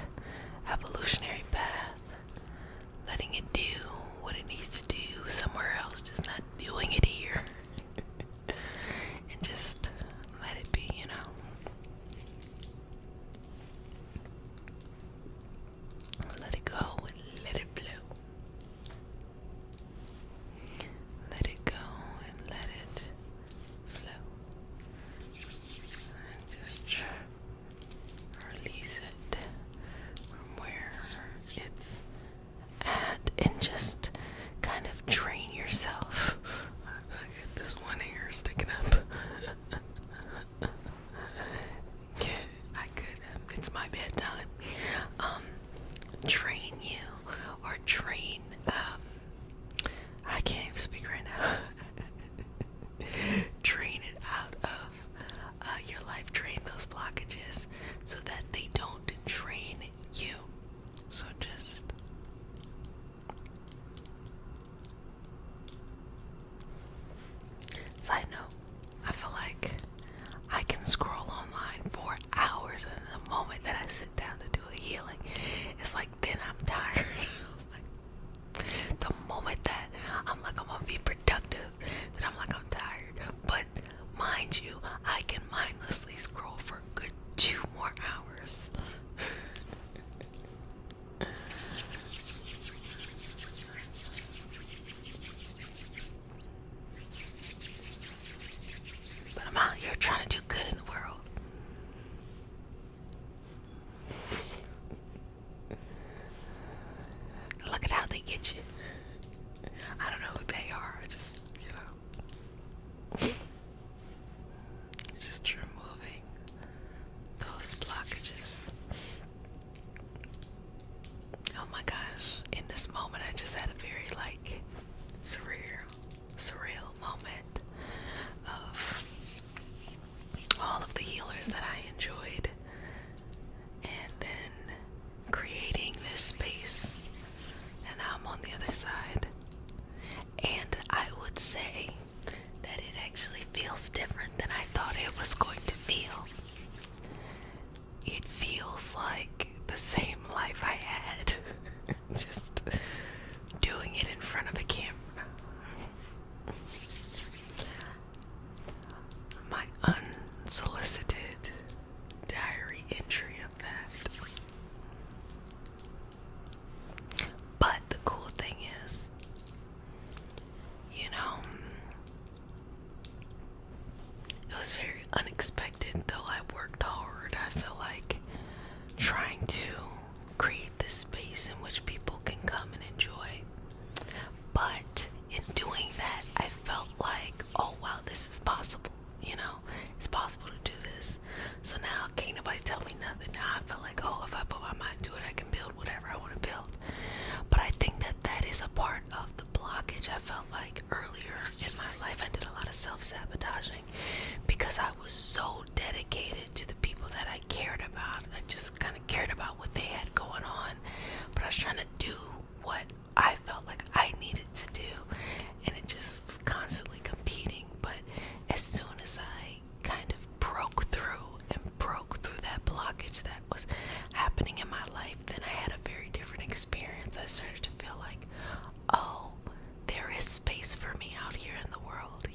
evolutionary path, letting it do what it needs to do somewhere else, just not doing it here. And just let it be, you know. Let it go and let it flow. Let it go and let it flow. And just release it from where it's at and just kind of train yourself. I got this one hair sticking up. I could, it's my bedtime. Train you or train, I can't even speak right now. Train it out of your life. Train those blockages so that they don't train you. So just side note, I feel like I can scroll online for hours, and the moment that I sit down to do a healing, it's like then I'm tired. Like, the moment that I'm like I'm gonna be productive, then I'm like I'm tired. But mind you, I can mindlessly scroll for a good 2 more hours. But I'm out here trying to do good in the world. Look at how they get you. I don't know who they are. I just, just removing those blockages. Oh my gosh. In this moment, I just had a very surreal moment of all of the healers that I enjoyed, and then creating this space, and now I'm on the other side. And I would say that it actually feels different than I thought it was going to feel. It feels like the same life I had, just doing it in front of a camera. My unsolicited diary entry of that. But the cool thing is, it was very unexpected, though I worked hard. I feel like trying to create this space in which people can come and enjoy. But in doing that, I felt like, oh wow, this is possible. It's possible to do this. So now can't nobody tell me nothing. Now I feel like, oh, if I put my mind to it, I can build whatever I want to build. But I think that that is a part of the blockage. I felt like earlier in my life I did a lot of self-sabotaging because I was so dedicated to the people that I cared about. I just kind of cared about what they had going on, but I was trying to do what I felt like I needed to do, and it just was constantly competing. But as soon as I kind of broke through that blockage that was happening in my life, then I had a very different experience. I started to feel like, oh, there is space for me out here in the world.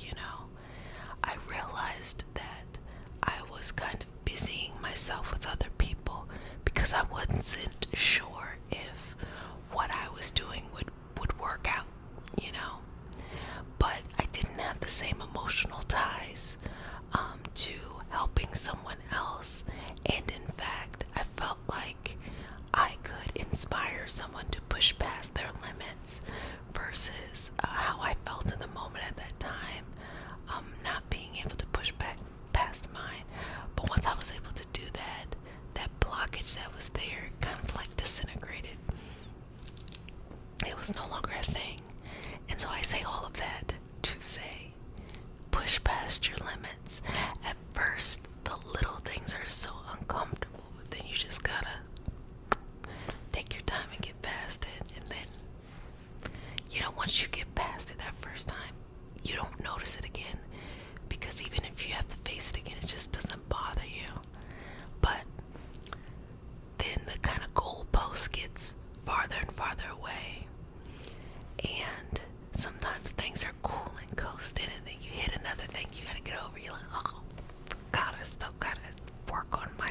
I realized that I was kind of busying myself with other people because I wasn't sure if what I was doing would work out, but I didn't have the same emotional ties to helping someone else, and in fact I felt like I could inspire someone to push past their limits versus how I felt in the moment at that time, not being able to push back past mine. But once I was able to do that, that blockage that was there kind of like disintegrated.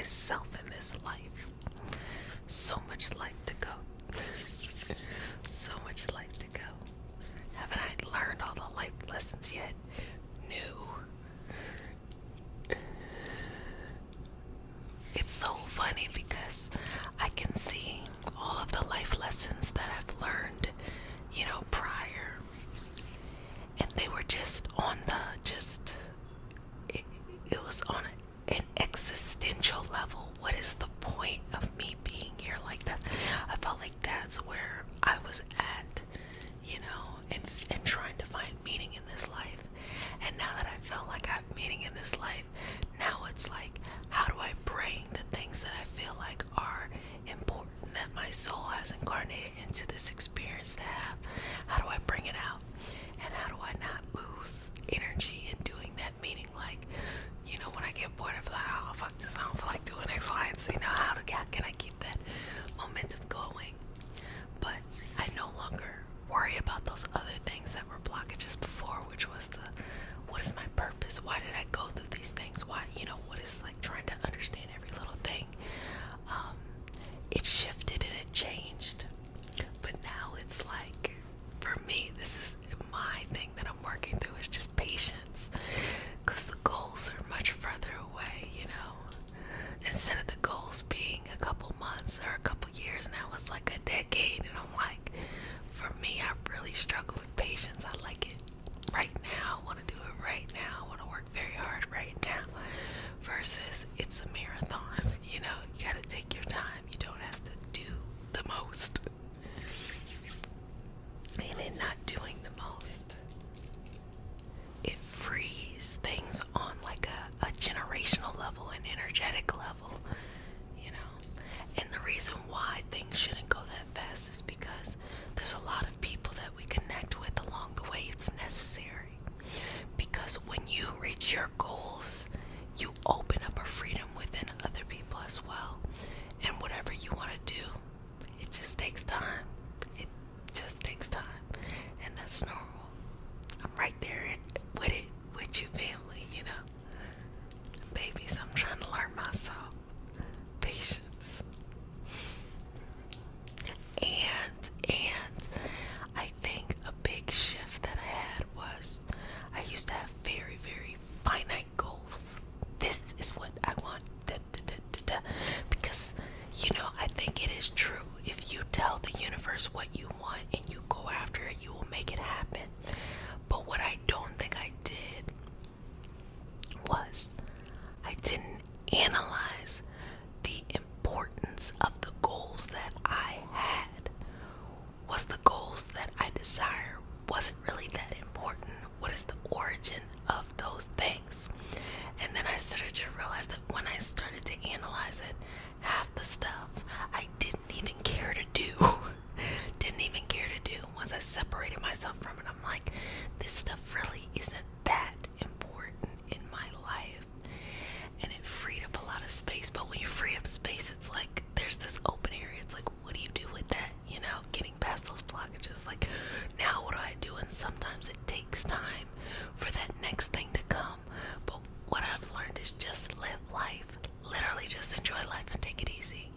myself in this life. So much life to go. So much life to go. Haven't I learned all the life lessons yet? No. It's so funny because I can see all of the life lessons that I've learned, prior. And they were just on it was on an existential level. What is the point of me being here like that? I felt like that's where I was at, and trying to find meaning in this life. And now that I feel like I have meaning in this life, now it's like, how do I bring the things that I feel like are important that my soul has incarnated into this experience to have? How do I bring it out? And how do I not lose energy in doing that? Meaning, like, when I get bored, I'm like, oh, fuck this, I don't feel like doing X, Y, and Z. Now, how can I keep that momentum going? But I no longer worry about those other things that were blockages before, which was what is my purpose? Why did I go through these things? Why, what is, like, trying to understand every little thing? It shifted and it changed. But now it's like, for me, this is my thing that I'm working through, is just patience. Because the goals are much further away, Instead of the goals being a couple months or a couple years, now it's like a decade. And I'm like, for me, I really struggle with patience. I like it right now. I want to do it right now. I want to work very hard right now. Versus it's a marathon, you gotta take your time. You don't have to do the most. And in not doing the most, it frees things on like a generational level, an energetic level, And the reason why things shouldn't go that fast is because there's a lot of people that we connect with along the way. It's necessary. Because when you reach your goals, you open up a freedom within other people as well. And whatever you want to do, it just takes time. It just takes time. And that's normal. I'm right there with you, family, Babies, I'm trying to learn myself. Patience. And I think a big shift that I had was I used to have very, very finite goals. This is what I want. Because, I think it is true. If you tell the universe what you want and you go after it, you will make it happen. But what I don't think I did was I didn't analyze the importance of the goals that I had. Was the goals that I desire wasn't really that important? What is the origin of those things? And then I started to realize that when I started to analyze it, half the stuff I didn't even care to do. Once I separated myself from it, I'm like, this stuff really isn't that important in my life. And it freed up a lot of space. But when you free up space, it's like there's this open area. It's like, what do you do with that? Getting past those blockages. Like, now what do I do? And sometimes it takes time for that next thing to come. But what I've learned is just live life. Literally just enjoy life and take it easy,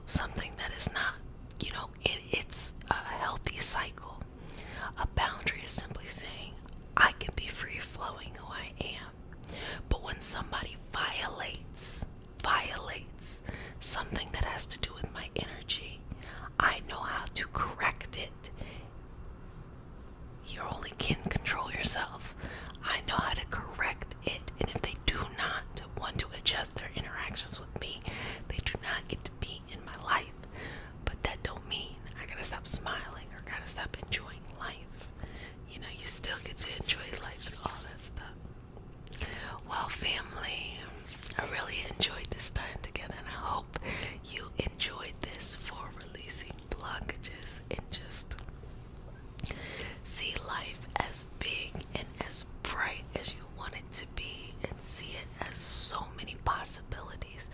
something that is not, it's a healthy cycle. A boundary is simply saying, I can be free flowing who I am. But when somebody violates something that has to do with my energy, I know how to correct it. You only can control yourself. I know how to correct it, and if they do not want to adjust their interactions with me, they do not get to be in my life. But that don't mean I gotta stop smiling or gotta stop enjoying life. You still get to enjoy life and all that stuff. Well, family, I really enjoyed this time together, and I hope you enjoyed this for releasing blockages and just see life as big and as bright as you want it to be, and see it as so many possibilities.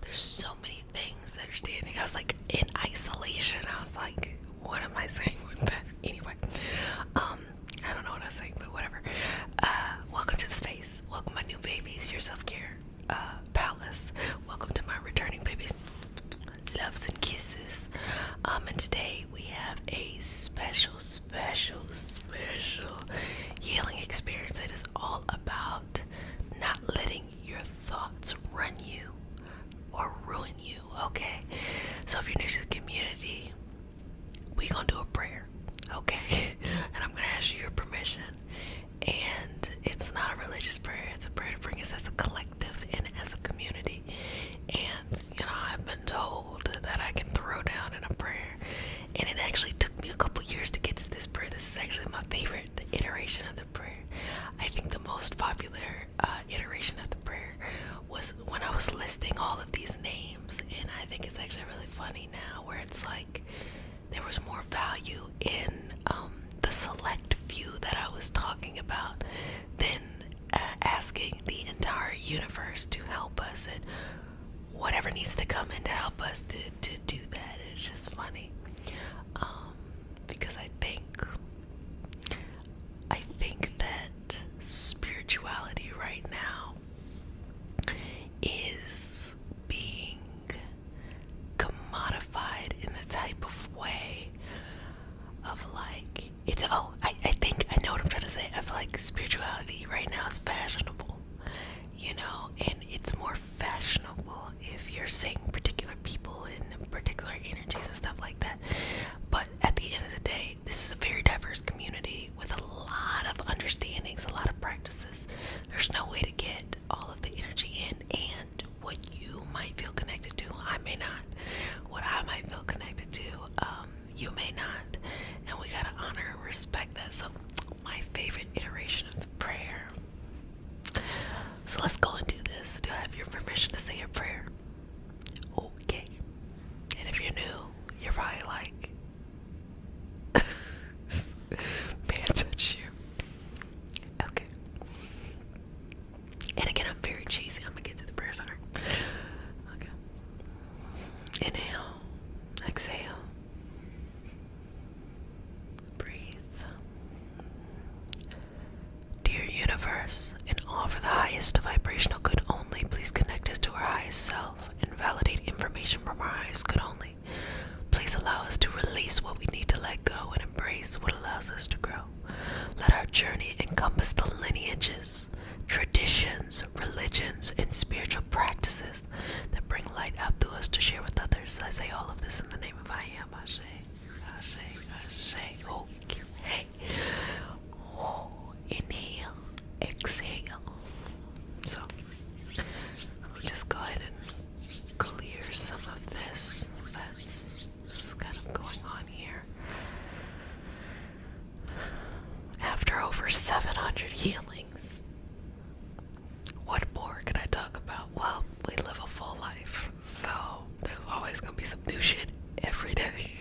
There's so many things that are standing. I was like in isolation. I was like, what am I saying with that? Anyway, I don't know what I was saying, but whatever. Welcome to the space. Welcome my new babies, your self-care palace. Welcome to my returning babies. Loves and kisses. And today we have a special healing experience. It is all about not letting your thoughts run you or ruin you, okay? So if you're new to the community, we gonna do a prayer, okay? And I'm gonna ask you your permission. And it's not a religious prayer, it's a prayer to bring us as a collective and as a community. And I've been told that I can throw down in a prayer, and it actually took me a couple years to get to this prayer. This is actually my favorite iteration of the prayer. I think the most popular iteration of the prayer was when I was listing all of these names, and I think it's actually really funny now, where it's like there was more value in the select few that I was talking about than asking the entire universe to help us, and whatever needs to come in to help us to do that. It's just funny, because I think that spirituality right now is being commodified in the type of way of like, I know what I'm trying to say. I feel like spirituality right now is fashionable, and it's more fashionable if you're seeing particular people and particular energies and stuff like that. But at the end of the day, this is a very diverse community with a lot of understandings, a lot of practices. There's no way to get all of the energy in, and what you might feel connected to, I may not. What I might feel connected to, you may not. And we gotta honor and respect that. So my favorite iteration of the prayer. So let's go and do this. Do I have your permission to say your prayer? Okay. And if you're new, you're probably like, may I touch you? Okay. And again, I'm very cheesy. I'm gonna get to the prayer, sorry. Okay. Inhale. Exhale. Breathe. Dear universe, and all for the highest vibrational good only, please connect us to our highest self and validate information from our highest good only. Please allow us to release what we need to let go and embrace what allows us to grow. Let our journey encompass the lineages, traditions, religions, and spiritual practices that bring light out through us to share with others. I say all of this in the name of I am. Ashe, Ashe, Ashe. Okay. Oh, inhale, exhale. So, I'm gonna just go ahead and clear some of this that's just kind of going on here. After over 700 healings, what more can I talk about? Well, we live a full life, so there's always gonna be some new shit every day.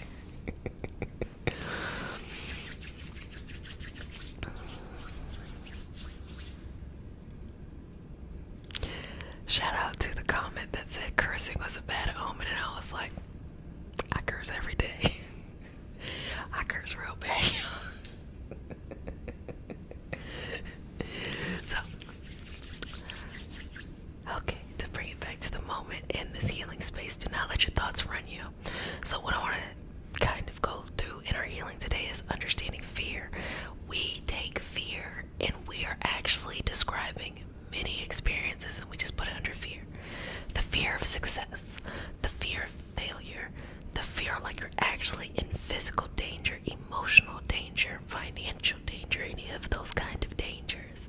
success, the fear of failure, the fear like you're actually in physical danger, emotional danger, financial danger, any of those kind of dangers,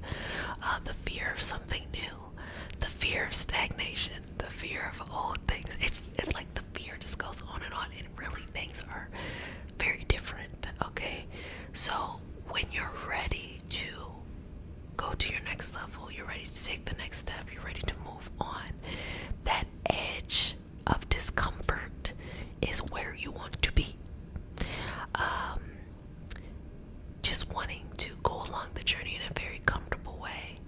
the fear of something new, the fear of stagnation, the fear of old things. It's like the fear just goes on, and really things are very different, okay? So when you're ready to go to your next level, you're ready to take the next step, you're ready to move on, that edge of discomfort is where you want to be. Just wanting to go along the journey in a very comfortable way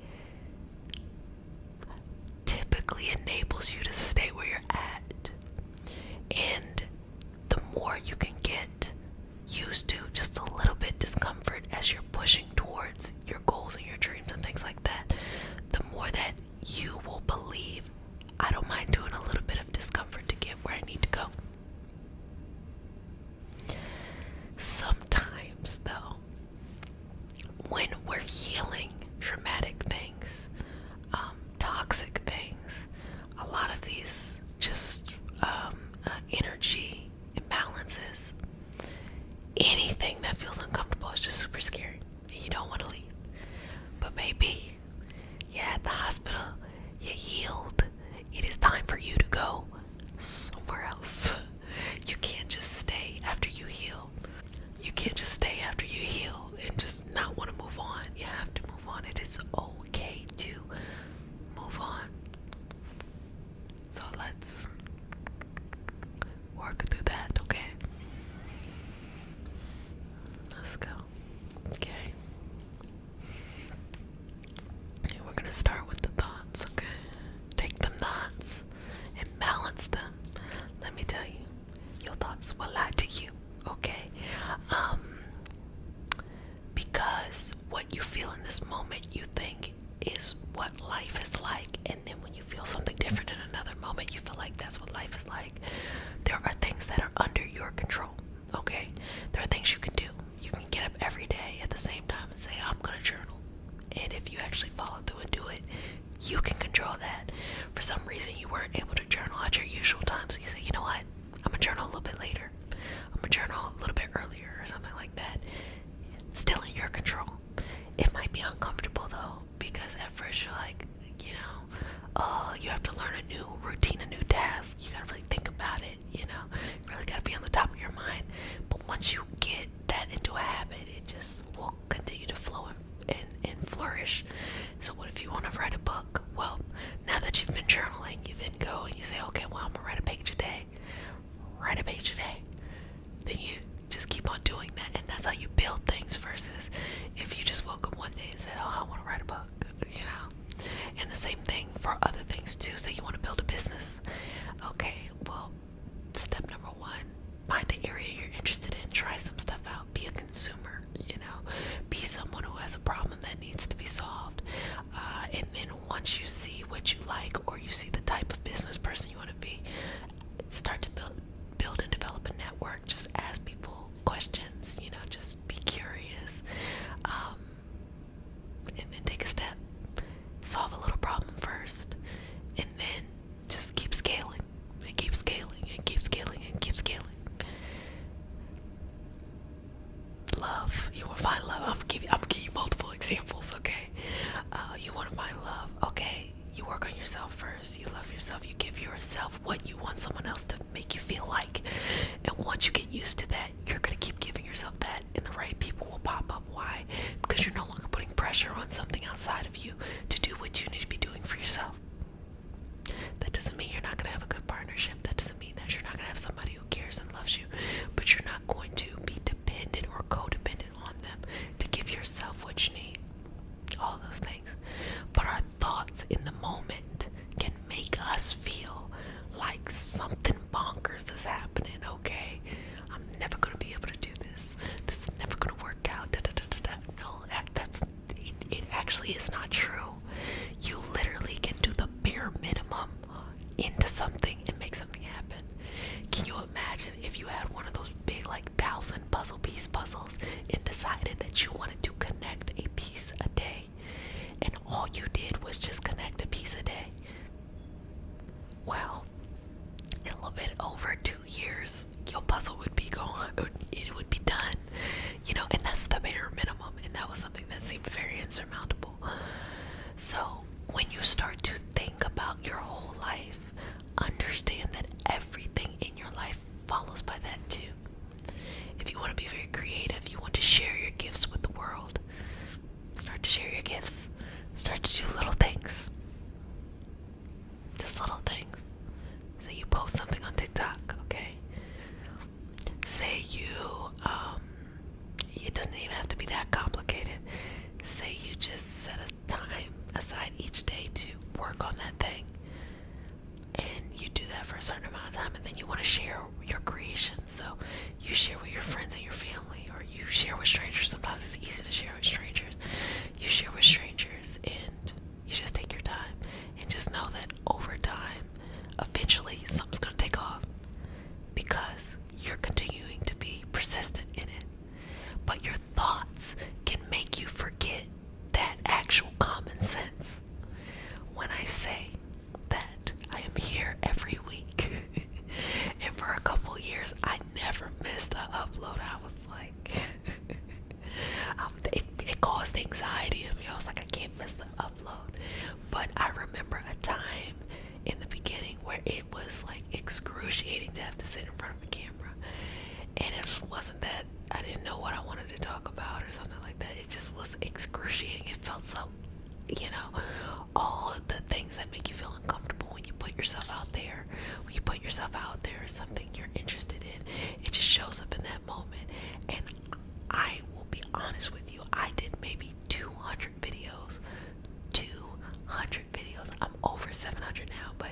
typically enables you to stay where you're at. And the more you can get used to just a little bit discomfort as you're pushing towards your goals and your dreams and things like that, the more that you will believe, I don't mind doing a little bit of discomfort to get where I need to go. Sometimes, though, when we're healing traumatic things, toxic things, a lot of these just energy imbalances, anything that feels uncomfortable is just super scary and you don't want to leave. But maybe you're at the hospital, you're healed, it is time for you to go somewhere else. You can't just stay after you heal. You can't just stay after you heal and just not want to move on. You have to move on. It is okay to move on. So let's work through that, okay? Let's go. Okay. And we're gonna start with the thoughts, okay? Take them thoughts and balance them. Let me tell you, your thoughts will lie to you, okay? Because what you feel in this moment, you think is what life is like, and then when you feel something different in another moment, you feel like that's what life is like. There are things that are under your control, okay? There are things you can do. You can get up every day at the same time and say, I'm gonna journal. And if you actually follow through and do it, you can control that. For some reason, you weren't able to journal at your usual time, so you say, you know what? I'm gonna journal a little bit later. I'm gonna journal a little bit earlier or something like that. Still in your control. It might be uncomfortable though, because at first you're like, you know, you have to learn a new routine, a new task. You gotta really think about it, you know. You really gotta be on the top of your mind. But once you get that into a habit, it just will continue to flow and flourish. So what if you want to write a book? Well, now that you've been journaling, you then go and you say, okay, well, I'm gonna write a page a day. Write a page a day. Then you just keep on doing that, and that's how you build things, versus if you just woke up one day and said, oh, I want to write a book, you know. And the same thing for other things too. Say you want to build a business. Okay, well, step number one, find the area you're interested in, try some stuff out, be a consumer, you know, be someone who has a problem that needs to be solved. And then once you see what you like, or you see the type of business person you want to be, start to build and develop a network. Just ask people questions, you know, just be curious, and then take a step, solve a little problem first, and then just keep scaling and keep scaling and keep scaling and keep scaling. Love, you want to find love. I'm gonna give you multiple examples, okay? You want to find love, okay? You work on yourself first. You love yourself. You give yourself what you want someone else to make you feel like. And once you get used to that, you're going to keep giving yourself that, and the right people will pop up. Why? Because you're no longer putting pressure on something outside of you to do what you need to be doing for yourself. That doesn't mean you're not going to have a good partnership. That doesn't mean that you're not going to have somebody who cares and loves you. But you're not going to be dependent or codependent on them to give yourself what you need. All those things. But our thoughts in the moment can make us feel like something bonkers is happening, okay? I'm never going to be able to do this. This is never going to work out. No, it actually is not true. You literally can do the bare minimum into something and make something happen. Can you imagine if you had one of those big, like, 1,000 puzzles and decided that you wanted to connect a piece a day, and all you did was just connect a piece a day? Well, years, your puzzle would be gone. It would be done, and that's the bare minimum. And that was something that seemed very insurmountable. So when you start to think about your whole life, understand that everything in your life follows by that too. If you want to be very creative, you want to share your gifts with the world, start to share your gifts. Start to do little things. Just little things. Say you post something on TikTok, okay? Say it doesn't even have to be that complicated. Say you just set a time aside each day to work on that thing. And you do that for a certain amount of time, and then you want to share your creation. So you share with your friends and your family, or you share with strangers. Sometimes it's easy to share with strangers. You share with strangers, and you just take your time. And just know that over time, eventually something's going to take off, because you're continuing to be persistent in it. But your thoughts can make you forget that actual common sense. When I say that I am here every week, and for a couple years I never missed an upload, I was like, it caused anxiety in me. I was like, I can't miss the upload. But I remember a time in the beginning where it was like excruciating to have to sit in front of a camera. And it wasn't that I didn't know what I wanted to talk about or something like that. It just was excruciating. It felt so, all of the things that make you feel uncomfortable when you put yourself out there. When you put yourself out there as something you're interested in, it just shows up in that moment. And I will be honest with you, I did maybe 200 videos. 200 videos. I'm over 700 now, but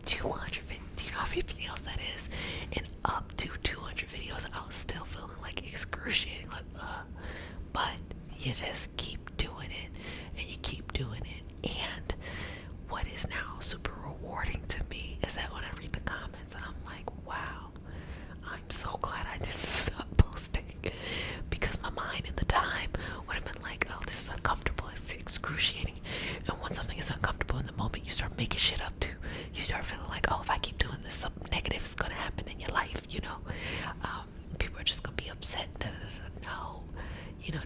200 videos. Do you know how many videos that is? And up to 200 videos, I was still feeling like excruciating, but you just keep doing it, and you keep doing it. And what is now super rewarding to me is that when I read the comments, I'm like, wow, I'm so glad I didn't stop posting, because my mind in the time would have been like, oh, this is uncomfortable, it's excruciating. And when something is uncomfortable in the moment, you start making shit up too. You start feeling like, oh, if I keep doing this, something negative is gonna happen in your life. People are just gonna be upset. No,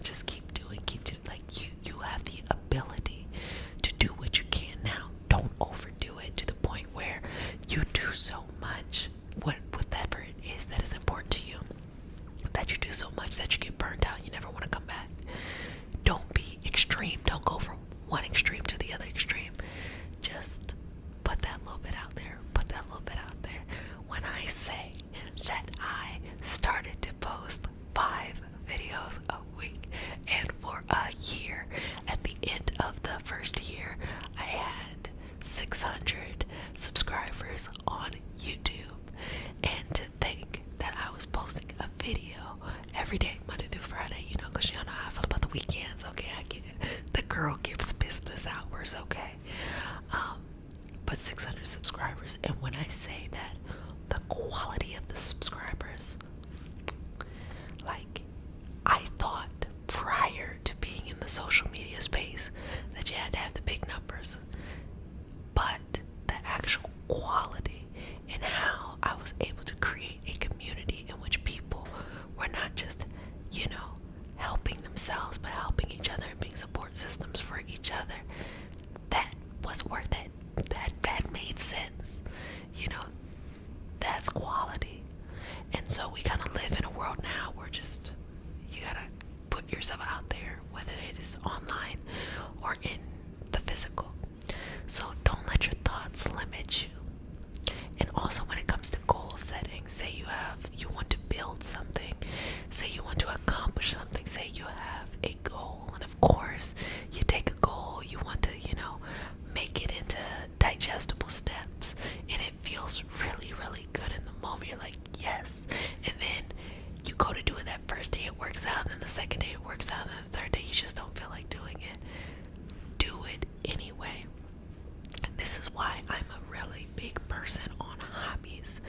just keep doing. Like you have the ability to do what you can now. Don't overdo it to the point where you do so much, whatever it is that is important to you, that you do so much that you get burned out. You never want to come back. Don't be extreme. Don't go from one extreme to the other extreme. Just put that little bit out there. Put that little bit out there. When I say that I started to post 5 videos a week, and for a year, at the end of the first year, I had 600 subscribers on YouTube. And to think that I was posting a video every day, Monday through Friday, because you know how I feel about the weekends. Okay, I get it. The girl gives business hours, okay? But 600 subscribers, and when I say that, the quality of the subscribers, like, I thought prior to being in the social media space that you had to have the big numbers, but the actual quality and how I was able to create a community in which people were not just, helping themselves, but helping each other and being support systems for each other, that was worth it. That made sense. That's quality. And so we kind of live in a world now where you gotta put yourself out there, whether it is online or in the physical. So don't let your thoughts limit you. And also when it comes to goal setting, say you want to build something, say you want to accomplish something, say you have a goal, and of course you take a goal, you want to, make it into digestible steps, and it feels really, really good in the moment. You're like, yes. And then you go to do it that first day, it works out, and then the second day it works out, and then the third day you just don't feel like doing it. Do it anyway. This is why I'm a really big person on hobbies,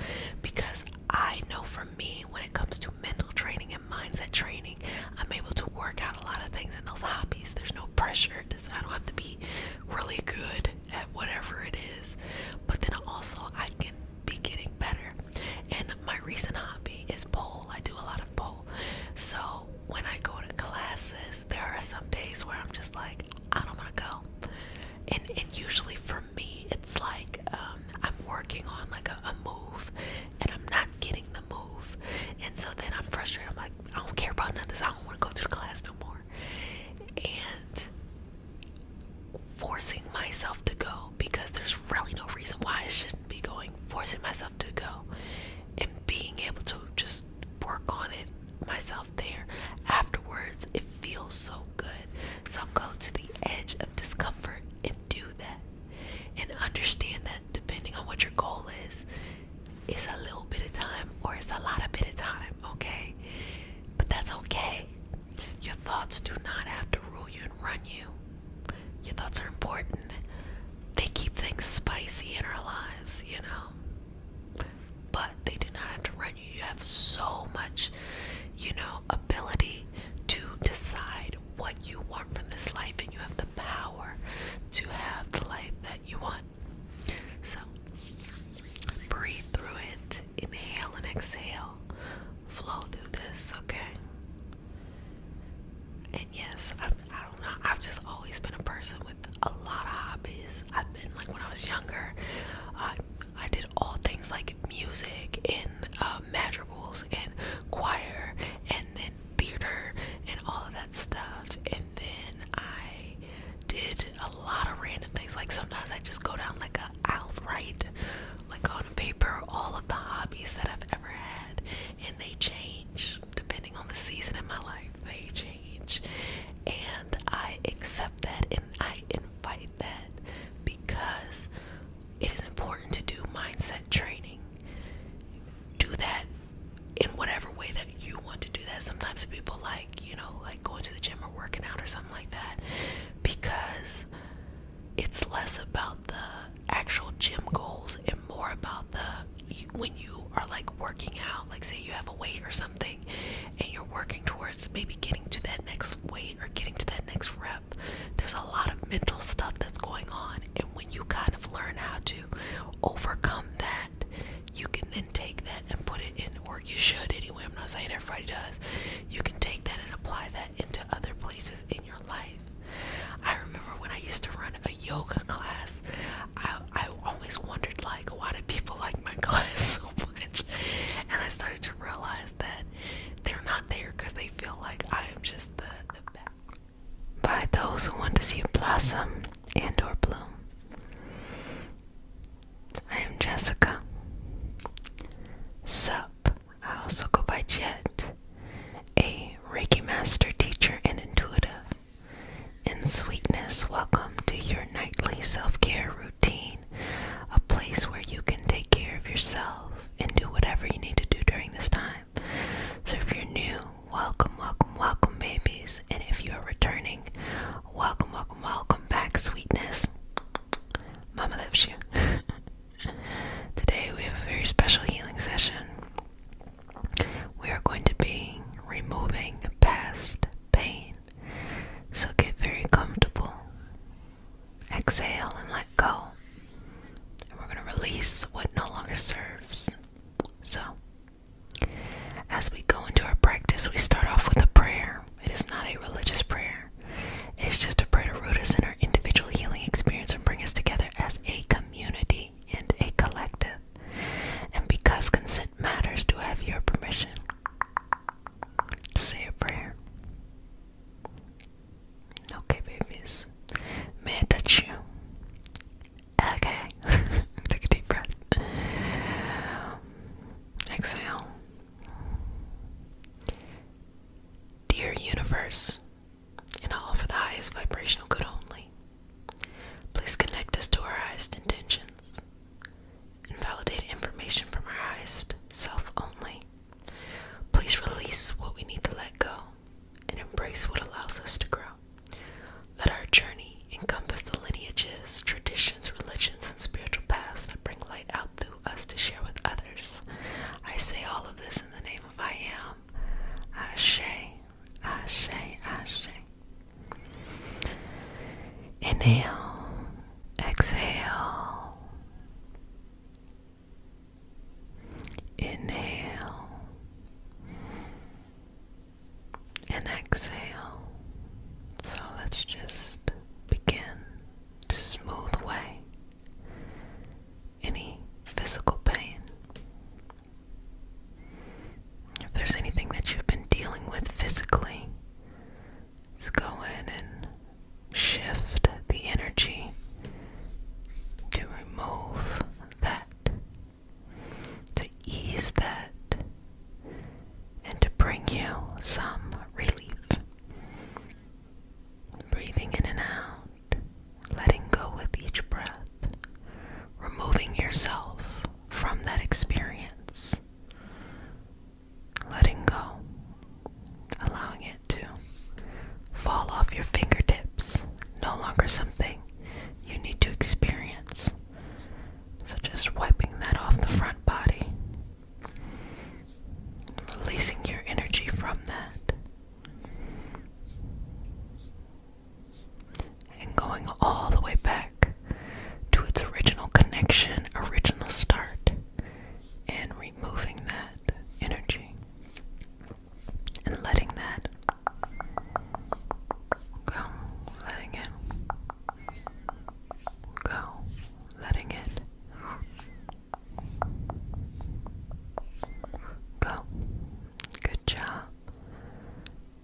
because I know for me, when it comes to mental training and mindset training, I'm able to work out a lot of things in those hobbies. There's no pressure. I don't have to be really good at whatever it is, but then also I can be getting better. And my working on like a move and I'm not getting the move. And so then I'm frustrated. I'm like, I don't care about none of this. I don't want to go to the class no more. And forcing myself to go because there's really no reason why I shouldn't be going. Forcing myself to go and being able to just work on it myself there. Afterwards, it feels so good. So go to the edge of discomfort and do that. And understand that depending on what your goal is, it's a little bit of time or it's a lot of bit of time, okay? But that's okay. Your thoughts do not have to rule you and run you. Your thoughts are important. They keep things spicy in our lives, you know? But they do not have to run you. You have so much, ability to decide what you want from this life, and you have the power to have the life that you want. So, breathe through it. Inhale and exhale. Flow through this, okay? And yes, I don't know. I've just always been a person with a lot of hobbies. I've been like when I was younger, I did all things like music and madrigals and choir and then theater and all of that stuff. And then I did a lot of random things. Like sometimes I just go down like I'll write like on a paper all of the hobbies that I've ever had, and they change depending on the season in my life. They change, and I accept that and I invite that because it is important to do mindset training. Do that in whatever way that you want to do that. Sometimes people like going to the gym or working out or something like that, because it's less about the actual gym goals and more about when you are like working out, like say you have a weight or something and you're working towards maybe getting to that next weight or getting to that next rep. There's a lot of mental stuff that's going on, and when you kind of learn how to overcome that, you can then take that and put it in, or you should anyway, I'm not saying everybody does, you can take that and apply that into other places in your life. I remember when I used to run a yoga class, I always wondered like, why did people like my class so much? And I started to realize that they're not there because they feel like I am just the best. By those who want to see you blossom and or bloom. I am Jessica. Sup, I also go by Jet, a Reiki master, teacher, and intuitive. In sweetness, welcome to your nightly self-care routine, a place where you can take care of yourself and do whatever you need to do during this time. So if you're new, welcome, welcome, welcome, babies. And if you are returning, welcome, welcome, welcome back, sweetness. Mama loves you. Today we have a very special healing session. We are going to be removing past pain. So get very comfortable. Exhale and let go. And we're going to release what no longer serves. So, as we go into our practice, we start off with a prayer. It is not a religious prayer. It is just a prayer to root us in our individual healing experience and bring us together as a community and a collective. And because consent matters, do I have your permission to say a prayer? Okay, babies. May I touch you? Okay. Take a deep breath. Exhale. Dear universe, and all for the highest vibrational good only, please connect us to our highest intentions and validate information from our highest self only. Please release what we need to let go and embrace what allows us to grow. Let our journey encompass the lineages, traditions, religions, and spiritual paths that bring light out through us to share with others. I say all of this in the name of I Am. Ashe, Ashe, Ashe. release that and to bring you some relief. Breathing in and out, letting go with each breath, removing yourself from that experience, letting go, allowing it to fall off your fingertips, no longer something you need to experience. So just wiping that off the front body, releasing your energy from that, and going all the way back to its original connection, original start, and removing that energy and letting that go, letting it go, letting it go. Good job.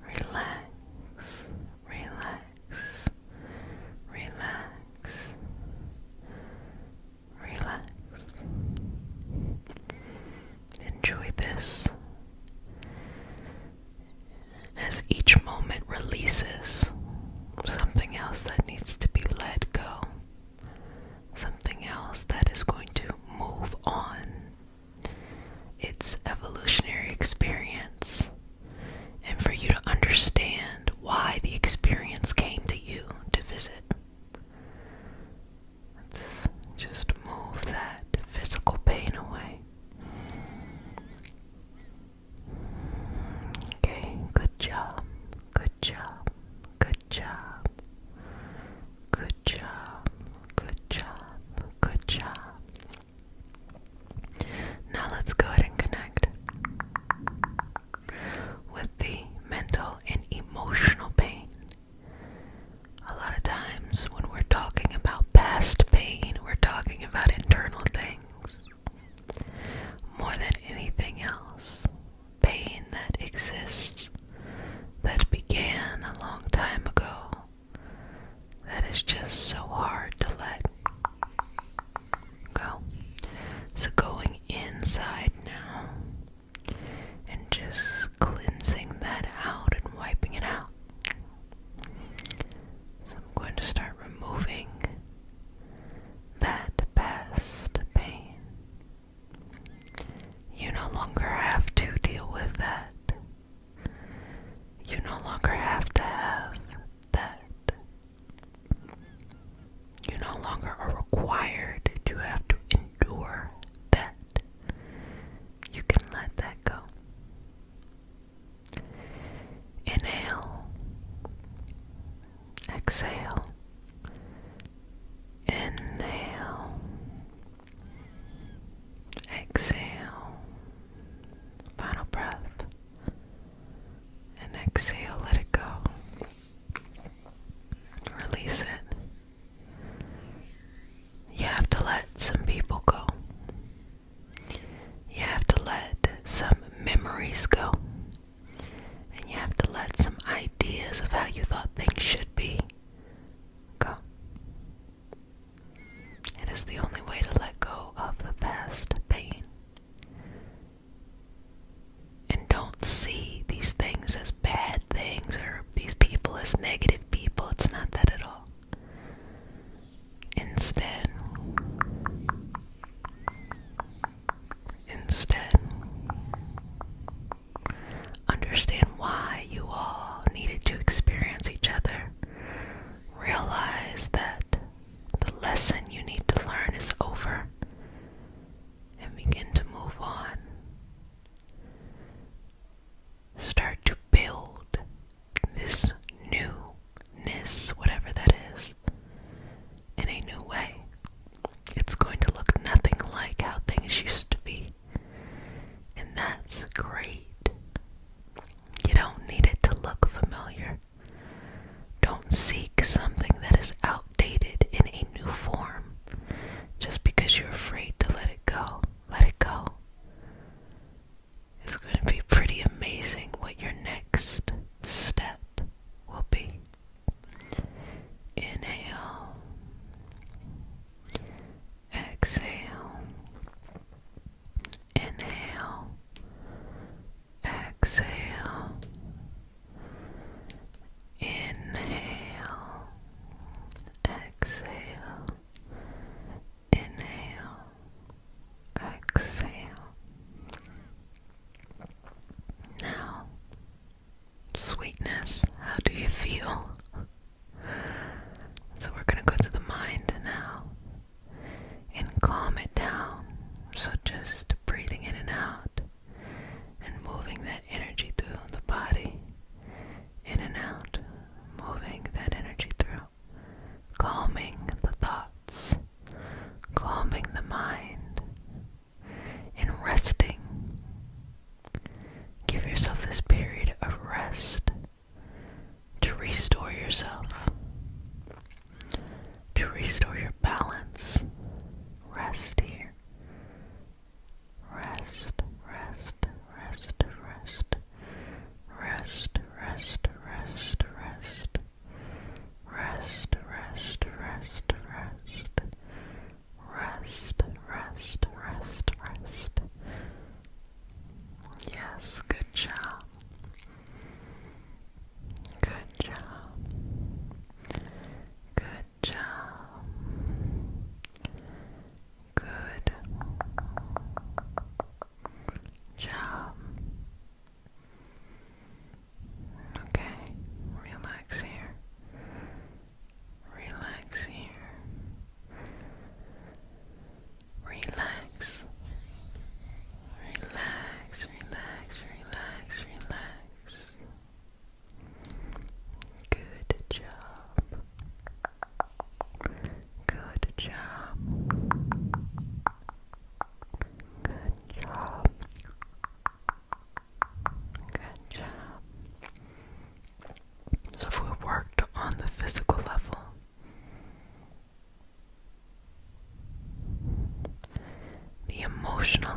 Relax, relax, relax, relax. Enjoy this as each moment releases something else that needs to be let go, something else that is going to move on its evolutionary experience, and for you to understand why the experience came to you to visit. Let's just move that physical pain away.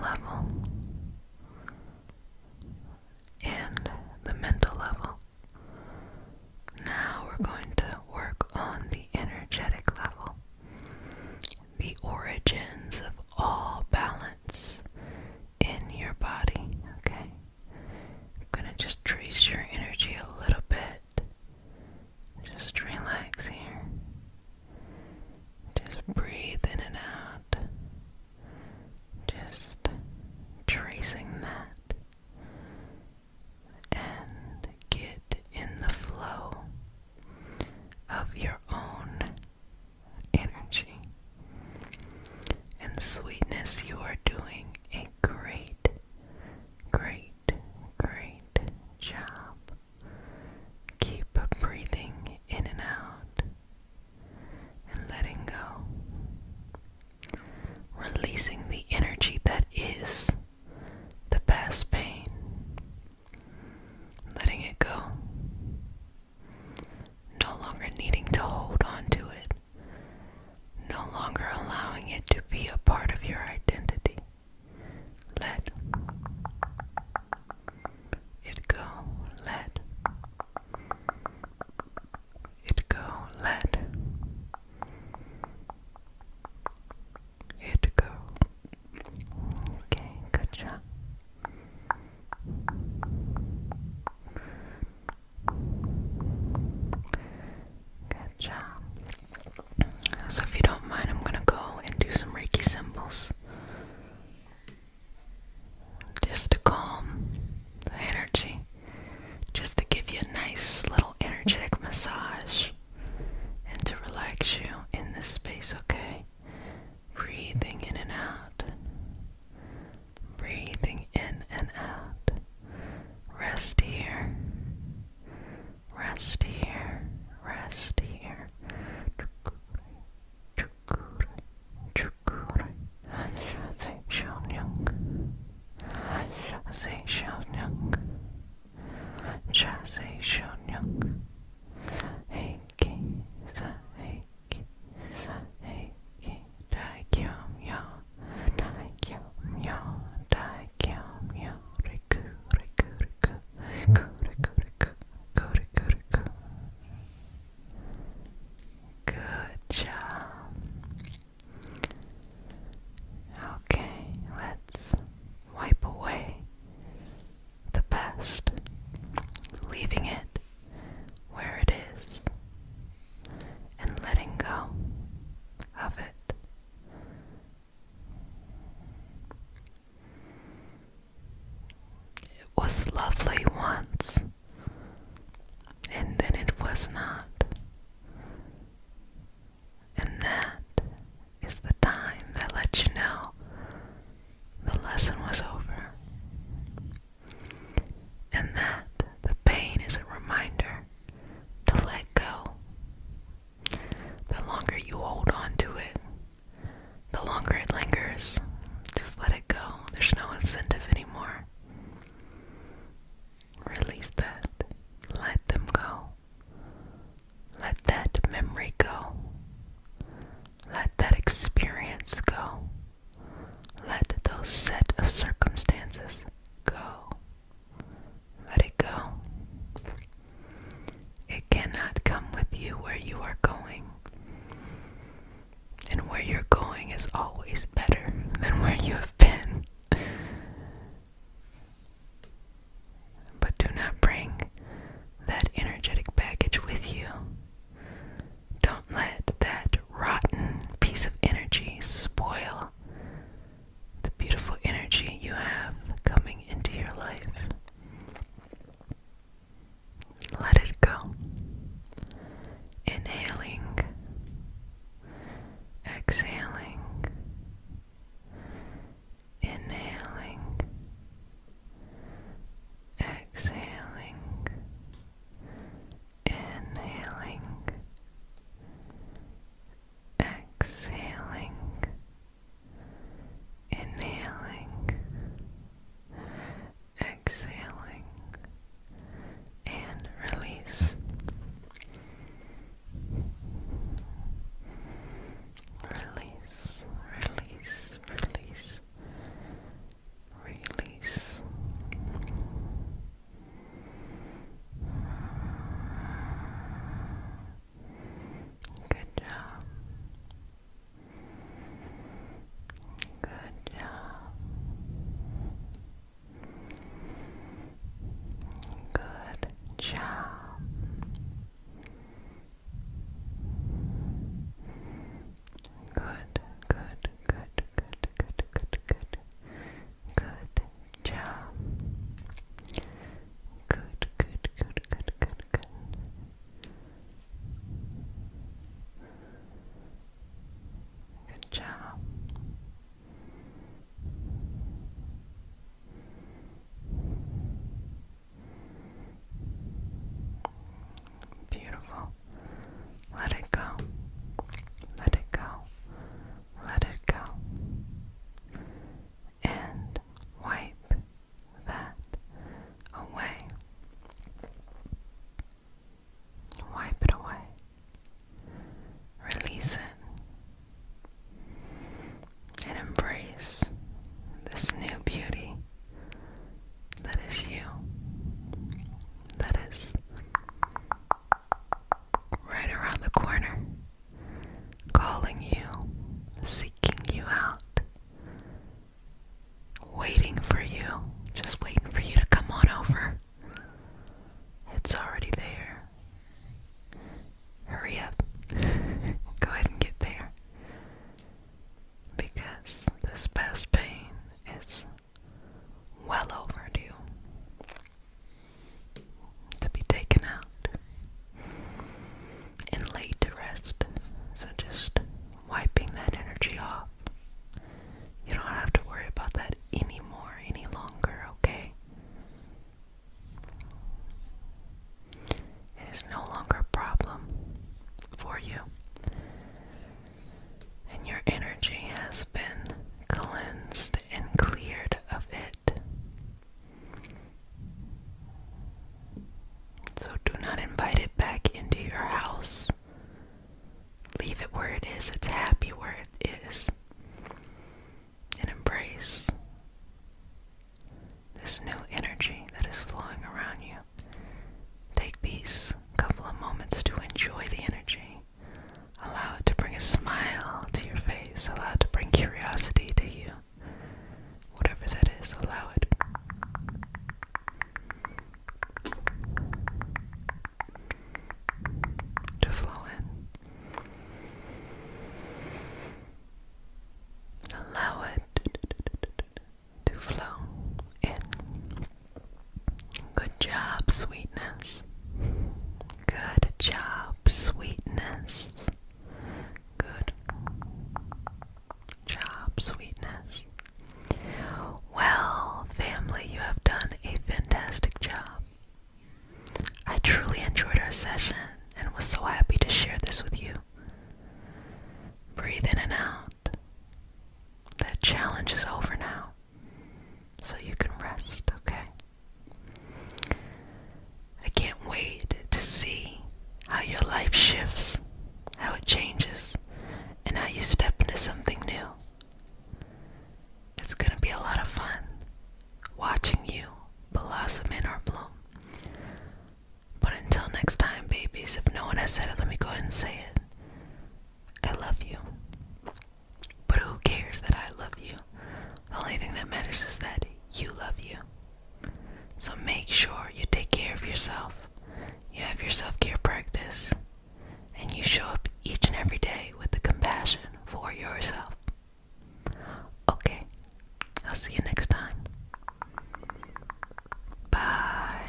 level and the mental level. Now we're going to work on the energetic level, the origins of all balance in your body, okay? I'm gonna just trace your energy a little bit. Just relax here. Just breathe in and out. Just tracing that. And get in the flow of your own energy. And sweetness, you are doing a great, great, great job. Keep breathing in and out and letting go. Releasing the energy that is the past pain. Letting it go. No longer needing to hold on to it. No longer allowing it to be a part of your identity. Let it go. Let it go. Let it go. Okay, good job. Good job. So if you don't mind, I'm going to go and do some Reiki symbols. Just to calm the energy. Just to give you a nice little energetic massage. And to relax you in this space, okay? Breathing in and out. Breathing in and out. Rest here. Rest here. Rest here. Good job. Okay, let's wipe away the past, leaving it where it is, and letting go of it. It was lovely once, and then it was not. And that is the time that lets you know the lesson was over. And that the pain is a reminder to let go. The longer you hold on to it, the longer it lingers. Just let it go. There's no incentive anymore. Release that because it's happy where it is. And embrace this new energy that is flowing around you. Take these couple of moments to enjoy the energy. Allow it to bring a smile to your face. Allow it to bring curiosity to you. Whatever that is, allow it. To flow in. Allow it to flow in. Good job, sweetness. Good job, sweetness. Good job, sweetness. Well, family, you have done a fantastic job. I truly enjoyed our session and was so happy to share this with you. Breathe in and out. That challenge is over now, so you can rest, okay? I can't wait to see how your life shifts, how it changes, and how you step into something new. It's gonna be a lot of fun watching you blossom in or bloom. But until next time, babies, if no one has said it, let me go ahead and say it. I love you. But who cares that I love you? The only thing that matters is that you love you. So make sure you take care of yourself. You have your self-care practice. And you show up each and every day with the compassion for yourself. Okay. I'll see you next time. Bye.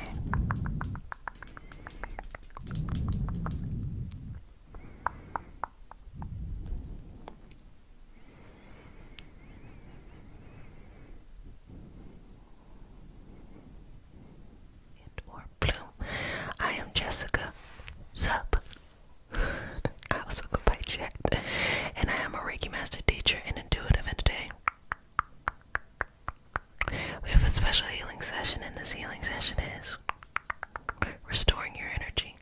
Or Bloom. I am Jessica. Sup? I also go by Jet. And I am a Reiki master teacher and intuitive, and today we have a special healing session, and this healing session is restoring your energy.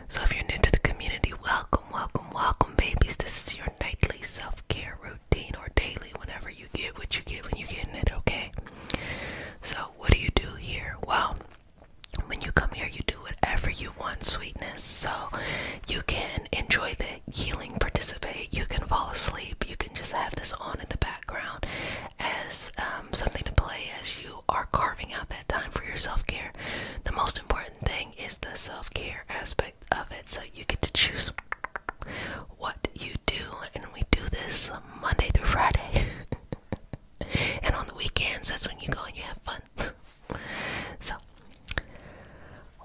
So if you're new to the community, welcome, welcome, welcome, babies. This is your nightly self-care routine, or daily, whenever you get what you get when you get in it, okay? So what do you do here? Well, when you come here, you do whatever you want, sweetness. So you can enjoy the healing, participate, you can fall asleep, you can just have this on in the background as something to play as you are carving out that time for your self-care. The most important thing is the self-care aspect of it, so you get to choose what you do, and we do this Monday through Friday. And on the weekends, that's when you go and you have fun. So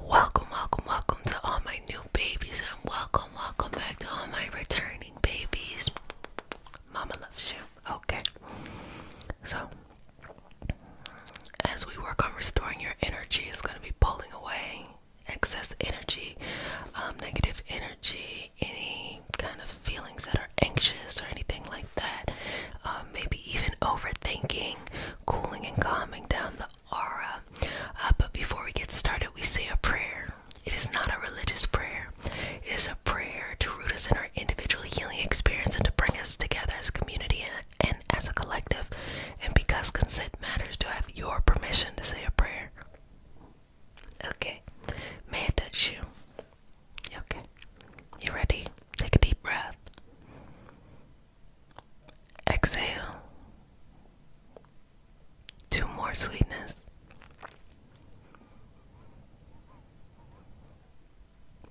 welcome, welcome, welcome to all my new babies, and welcome, welcome back to all my returning babies. Mama loves you. Okay. So as we work on restoring your energy, it's going to be pulling away excess energy, negative energy, any kind of feelings that are anxious or anything like that, maybe even overthinking, cooling and calming down the aura. But before we get started, we say a prayer. It is not a religious prayer. It is a prayer to root us in our individual healing experience and to bring us together as a community and as a collective. And because consent matters, to have your permission to say a prayer. Okay. May I touch you? Okay. You ready? Take a deep breath. Exhale. 2 more, sweetness.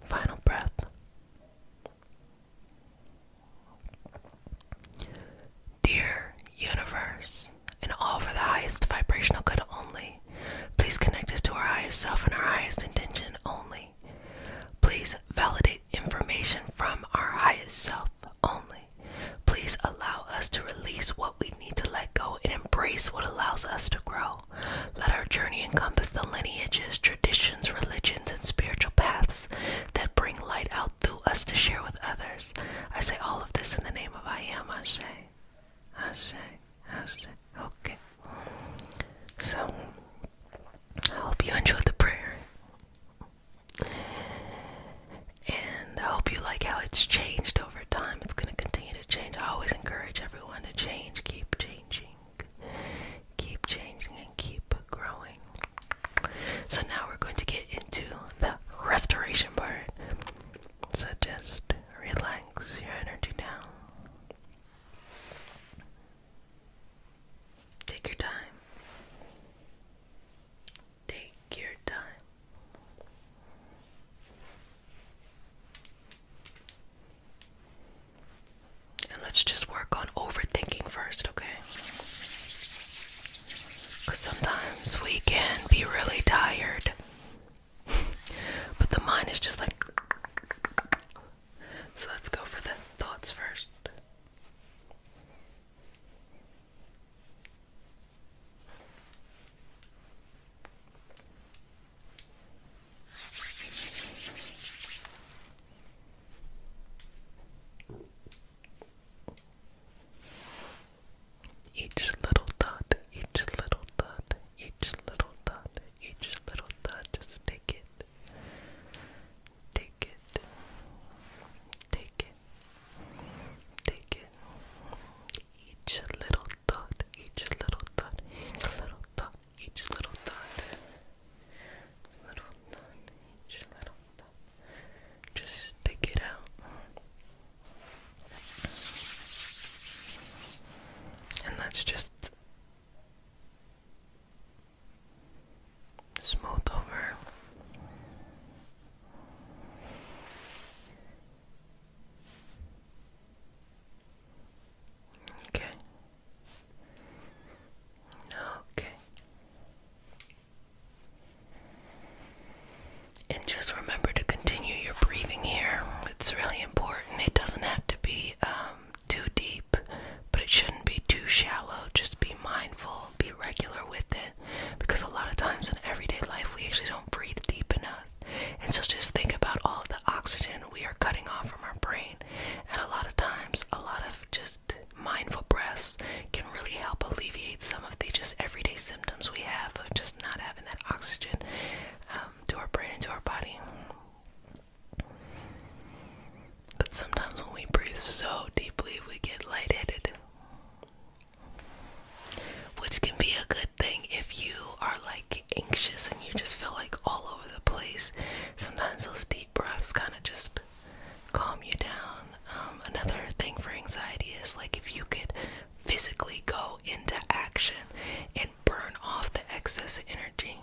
Final breath. Dear universe, and all for the highest vibrational good only, please connect us to our highest self and our highest intention only. Please validate information from our highest self only. Please allow us to release what we need to let go and embrace what allows us to grow. Let our journey encompass the lineages, traditions, religions, and spiritual paths that bring light out through us to share with others. I say all of this in the name of I am. Ashe. Ashe. Ashe. Okay. So, I hope you enjoyed the prayer. And I hope you like how it's changed over time. It's going to continue because sometimes we can be really tired, but the mind is just like. So let's go for the thoughts first. Each little thought, each little thought, each little thought, each little thought, just take it, take it, take it, take it. Each little thought, each little thought, each little thought, each little thought, little thought, each little thought. Just take it out. And let's just smooth over. Okay. Okay. And just remember to continue your breathing here. It's really important. It doesn't have to be too deep, but it shouldn't be too shallow. Just be mindful, be regular with it, because a lot of times in everyday life we actually don't breathe deep enough. And so just think about all of the oxygen we are cutting off from our brain. And a lot of times, a lot of just mindful breaths can really help alleviate some of the just everyday symptoms we have of just not having that oxygen to our brain and to our body. But sometimes when we breathe so deeply, we get lightheaded, which can be a good thing if you are like anxious and you just feel like all over the place. Sometimes those deep breaths kind of just calm you down. Another thing for anxiety is like if you could physically go into action and burn off the excess energy.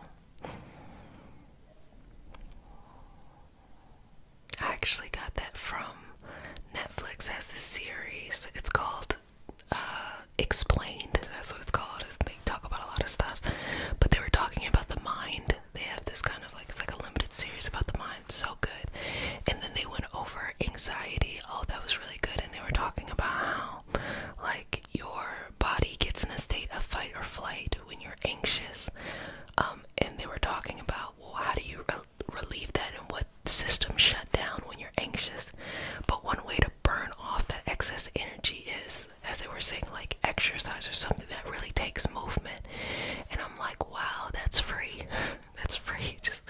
I actually got that from Netflix. Has this series. It's called Explained. That's what it's called. They talk about a lot of stuff, but they were talking about the mind. They have this kind of like, it's like a limited series about the mind. So good. And then they went over anxiety. Oh, that was really good. And they were talking about how like your body gets in a state of fight or flight when you're anxious. And they were talking about, well, how do you relieve that and what systems shut down when you're anxious? But one way to burn off that excess energy is, as they were saying, like exercise or something that really takes movement. And I'm like, wow, that's free. That's free. Just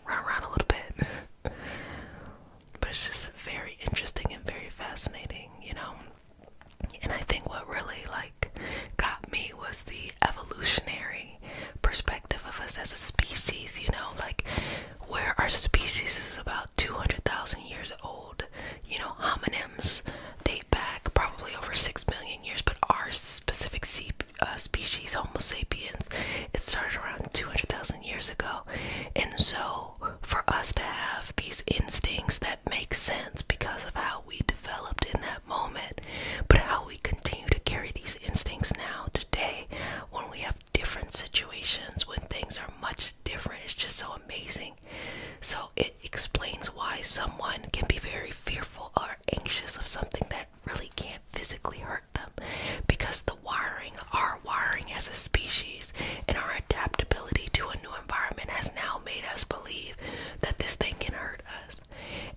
run around a little bit. But it's just very interesting and very fascinating, you know. And I think what really like got me was the evolutionary perspective of us as a species, you know, like where our species is about 200,000 years old. You know, hominids date back probably over 6 million years, but our specific species, Homo sapiens, it started around 200,000 years ago. And so for us to have these instincts that make sense because of how we developed in that moment, but how we continue to carry these instincts now today when we have different situations, when things are much different, it's just so amazing. So it explains why someone can be very fearful or anxious of something that really can't physically hurt them, because the wiring, our wiring as a species and our adaptability to a new environment has now made us believe that this thing can hurt us.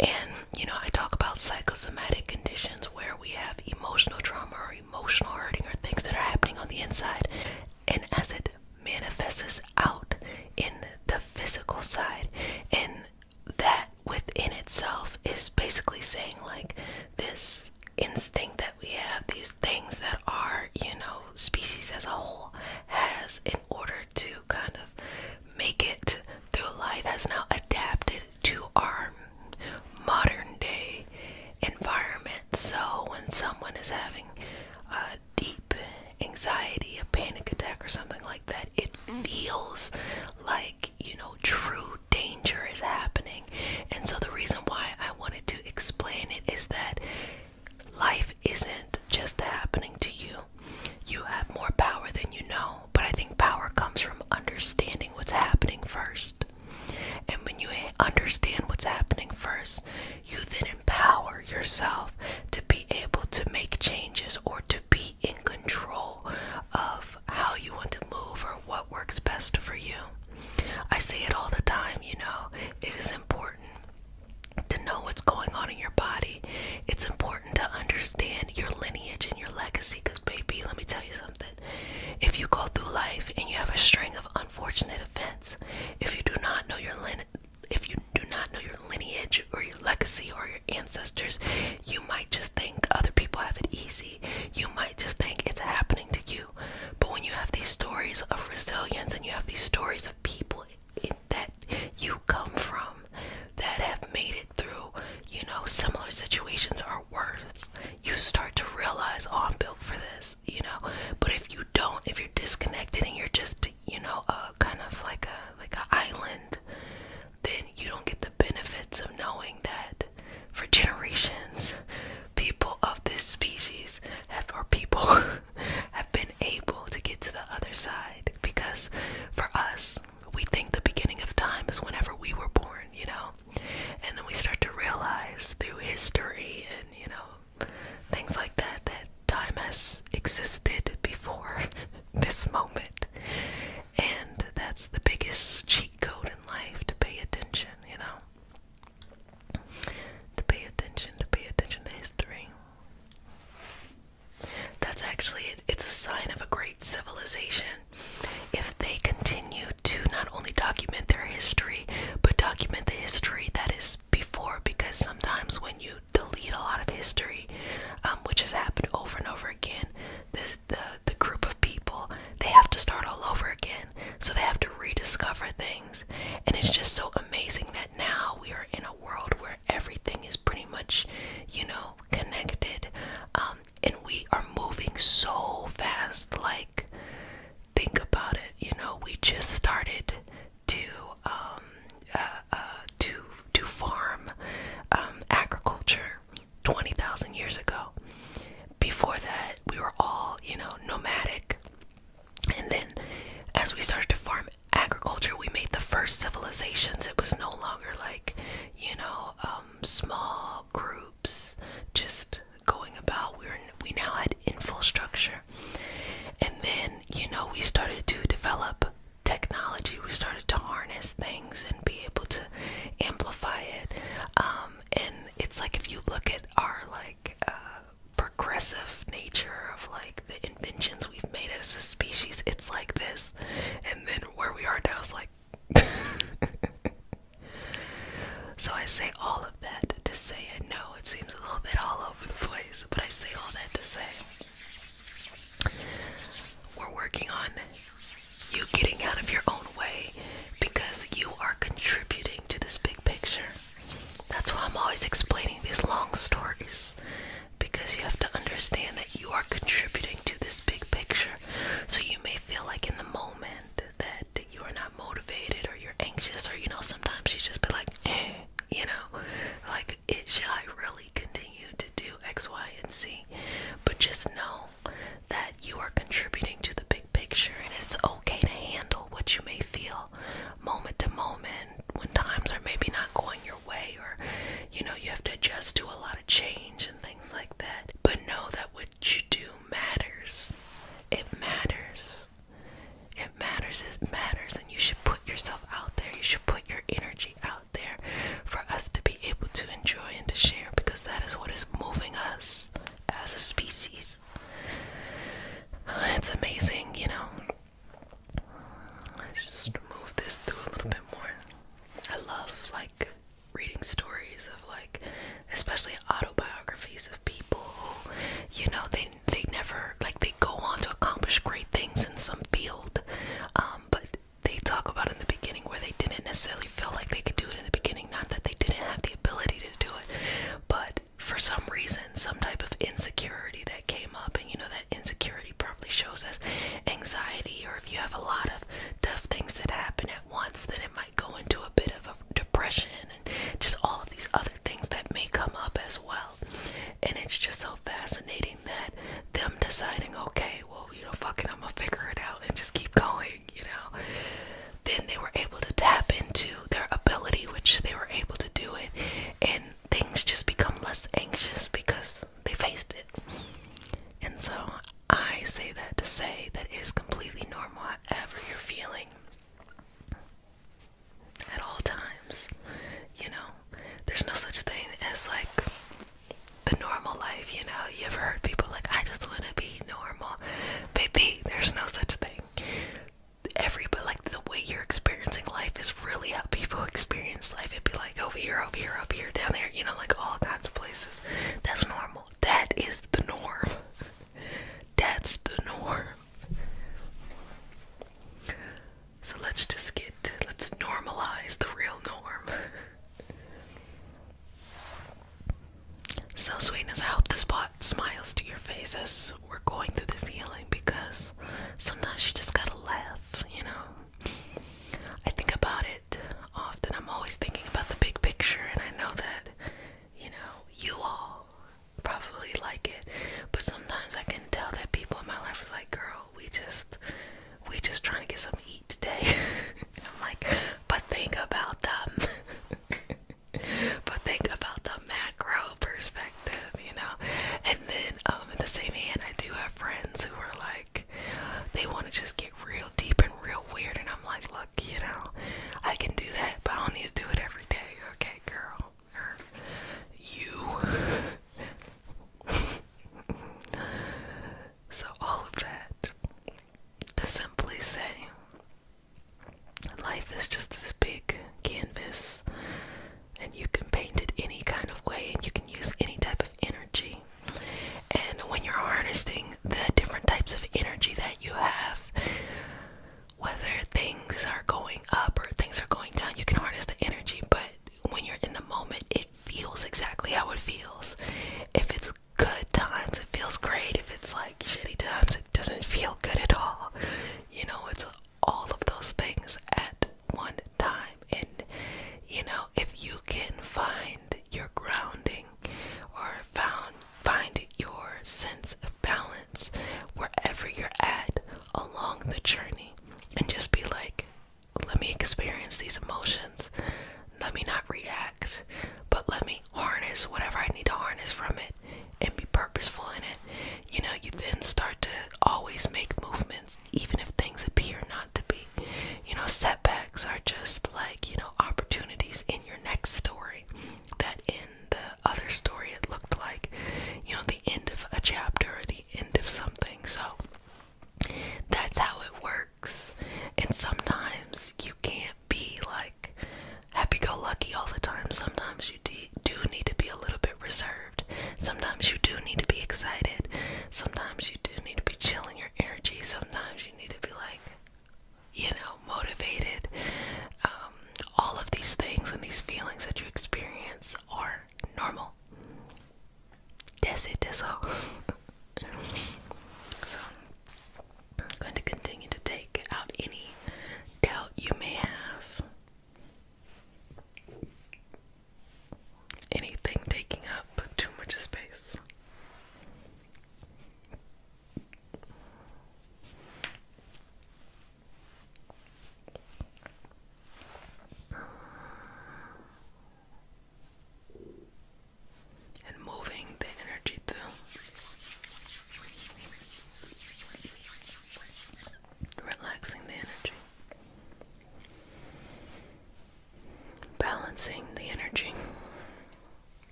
And you know, I talk about psychosomatic conditions where we have emotional trauma or emotional hurting or things that are happening on the inside, and as it manifests out in the physical side, and that within itself is basically saying like this instinct that we have, these things that our, you know, species as a whole has in order to kind of make it through life, has now adapted to our modern day environment. So when someone is having a deep anxiety, a panic attack or something like that, it feels like, you know, true danger is happening. And so the reason why I wanted to explain it is that life isn't just happening to you. You have more power than you know, but I think power comes comes from understanding what's happening first. And when you understand what's happening first, you then empower yourself to be able to make changes or to be in control of how you want to move or what works best for you. I say it all the time, it is important to know what's going on in your body. It's important to understand your lineage and your legacy, because baby, let me tell you something. If you go through life and you have a string of unfortunate events, if you do not know your lineage or your legacy or your ancestors, you might just think other people have it easy. You might just think it's happening to you. But when you have these stories of resilience and you have these stories of people that you come from that have made it through, similar situations or worse, you start to realize, I'm built for this, But if you don't, if you're disconnected and you're just, kind of like a island, then you don't get the benefits of knowing that for generations, people of this species have been able to get to the other side. Because for us, we think the beginning of time is whenever we were born, and then we start to realize through history and, things like that, that time has existed before this moment. And that's the biggest cheat code in life, to pay attention, to pay attention to history. That's actually, it's a sign of a great civilization if they continue to not only document their history, but document the history that is before. Because sometimes when you delete a lot of history, which has happened over and over again, the group of people, they have to start all over again. So they have to rediscover things. And it's just so amazing that now we are in a world where everything is pretty much, connected. And we are moving so fast. Like, think about it. We just started to farm agriculture 20,000 years ago. Before that, we were all, nomadic. And then as we started to farm agriculture, we made the first civilizations. It was no longer like, small groups just going about. We now had infrastructure. And then, we started to develop technology. We started to harness things and be able to amplify it. And it's like, if you look at our progressive nature of the inventions we've made as a species, it's like this. And then where we are now is like so I say all of that to say, I know it seems a little bit all over the place, but I say all that to say we're working on you getting out of your own way, because you are contributing to this big picture. That's why I'm always explaining these long stories, because you have to understand that you are contributing to this big picture. So you may feel like in the moment that you are not motivated, or you're anxious, or sometimes you just be like, should I really continue to do X, Y, and Z? But just know that you are contributing to the big picture, and it's okay to handle what you may feel moment to moment when times are maybe not going your way, or you have to adjust to a lot of change and things like that. But know that what you do matters. It matters. It matters. It matters. And you should put yourself out there. You should put your energy out there for us to be able to enjoy and to share, because that is what is moving us as a species. It's amazing, Let's just move this through a little bit more. I love reading stories of especially autobiographies of people who, they never, they go on to accomplish great things in some field, but they talk about in the beginning where they didn't necessarily feel like they could do it in the beginning. Not that they didn't have the ability to do it, but for some reason, some type of insecurity that came up, and that insecurity probably shows as anxiety, or if you have a lot of tough things that happen at once, then it might go into a bit of a depression and just all up here, down there, you know, like all kinds of places. That's normal. That is the norm. That's the norm. So let's normalize the real norm. So sweetness, I hope this brought smiles to your faces. We're going through this healing because sometimes you just gotta laugh, you know. I think about it often. I'm always thinking about the big picture, and I know that, you know, you all probably like it, but sometimes I can tell that people in my life is like, girl, we just trying to get something to eat today. And I'm like, but think about them. But think about the macro perspective, you know. And then in the same hand, I do have friends who are like, they want to just get real deep and real weird, and I'm like, look, you know, I can do that, but I don't need to do it every day, okay, girl, or you. So all of that to simply say, life is just this big canvas, and you can paint it any kind of way, and you can use any type of energy. And when you're harnessing the different types of energy that you have, whether things are going up or things are going down, you can harness the energy. But when you're in the moment, it feels exactly how it feels. If it's good times, it feels great. If it's like shitty times, it doesn't feel good at all. You know, it's all of those things at one time. And you know, if you can find your grounding or find your sense of balance wherever you're at along the journey, and just be like, let me experience these emotions, let me not react, but let me harness whatever I need to harness from it and be purposeful in it. You know, you then start to always make movements even if things appear not to be. You know, setbacks are just like, you know, opportunities in your next story. That in the other story, it looked like, you know, the end of a chapter or the end of something. So that's how it works. And sometimes you can't be like happy-go-lucky all the time. Sometimes you do need to be a little bit reserved. Sometimes you do need to be excited. Sometimes you do need to be chilling your energy. Sometimes you need to be like, you know, motivated. All of these things and these feelings that you experience are normal. That's all. So I'm going to continue to take out any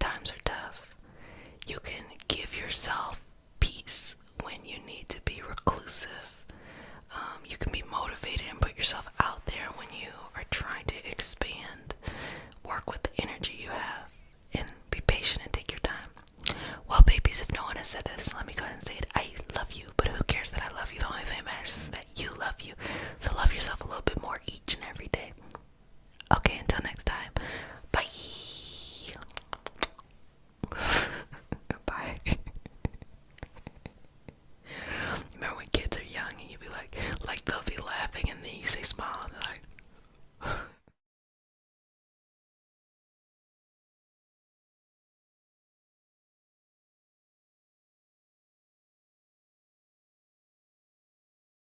times are tough. You can give yourself peace when you need to be reclusive. You can be motivated and put yourself out there when you are trying to expand. Work with the energy you have.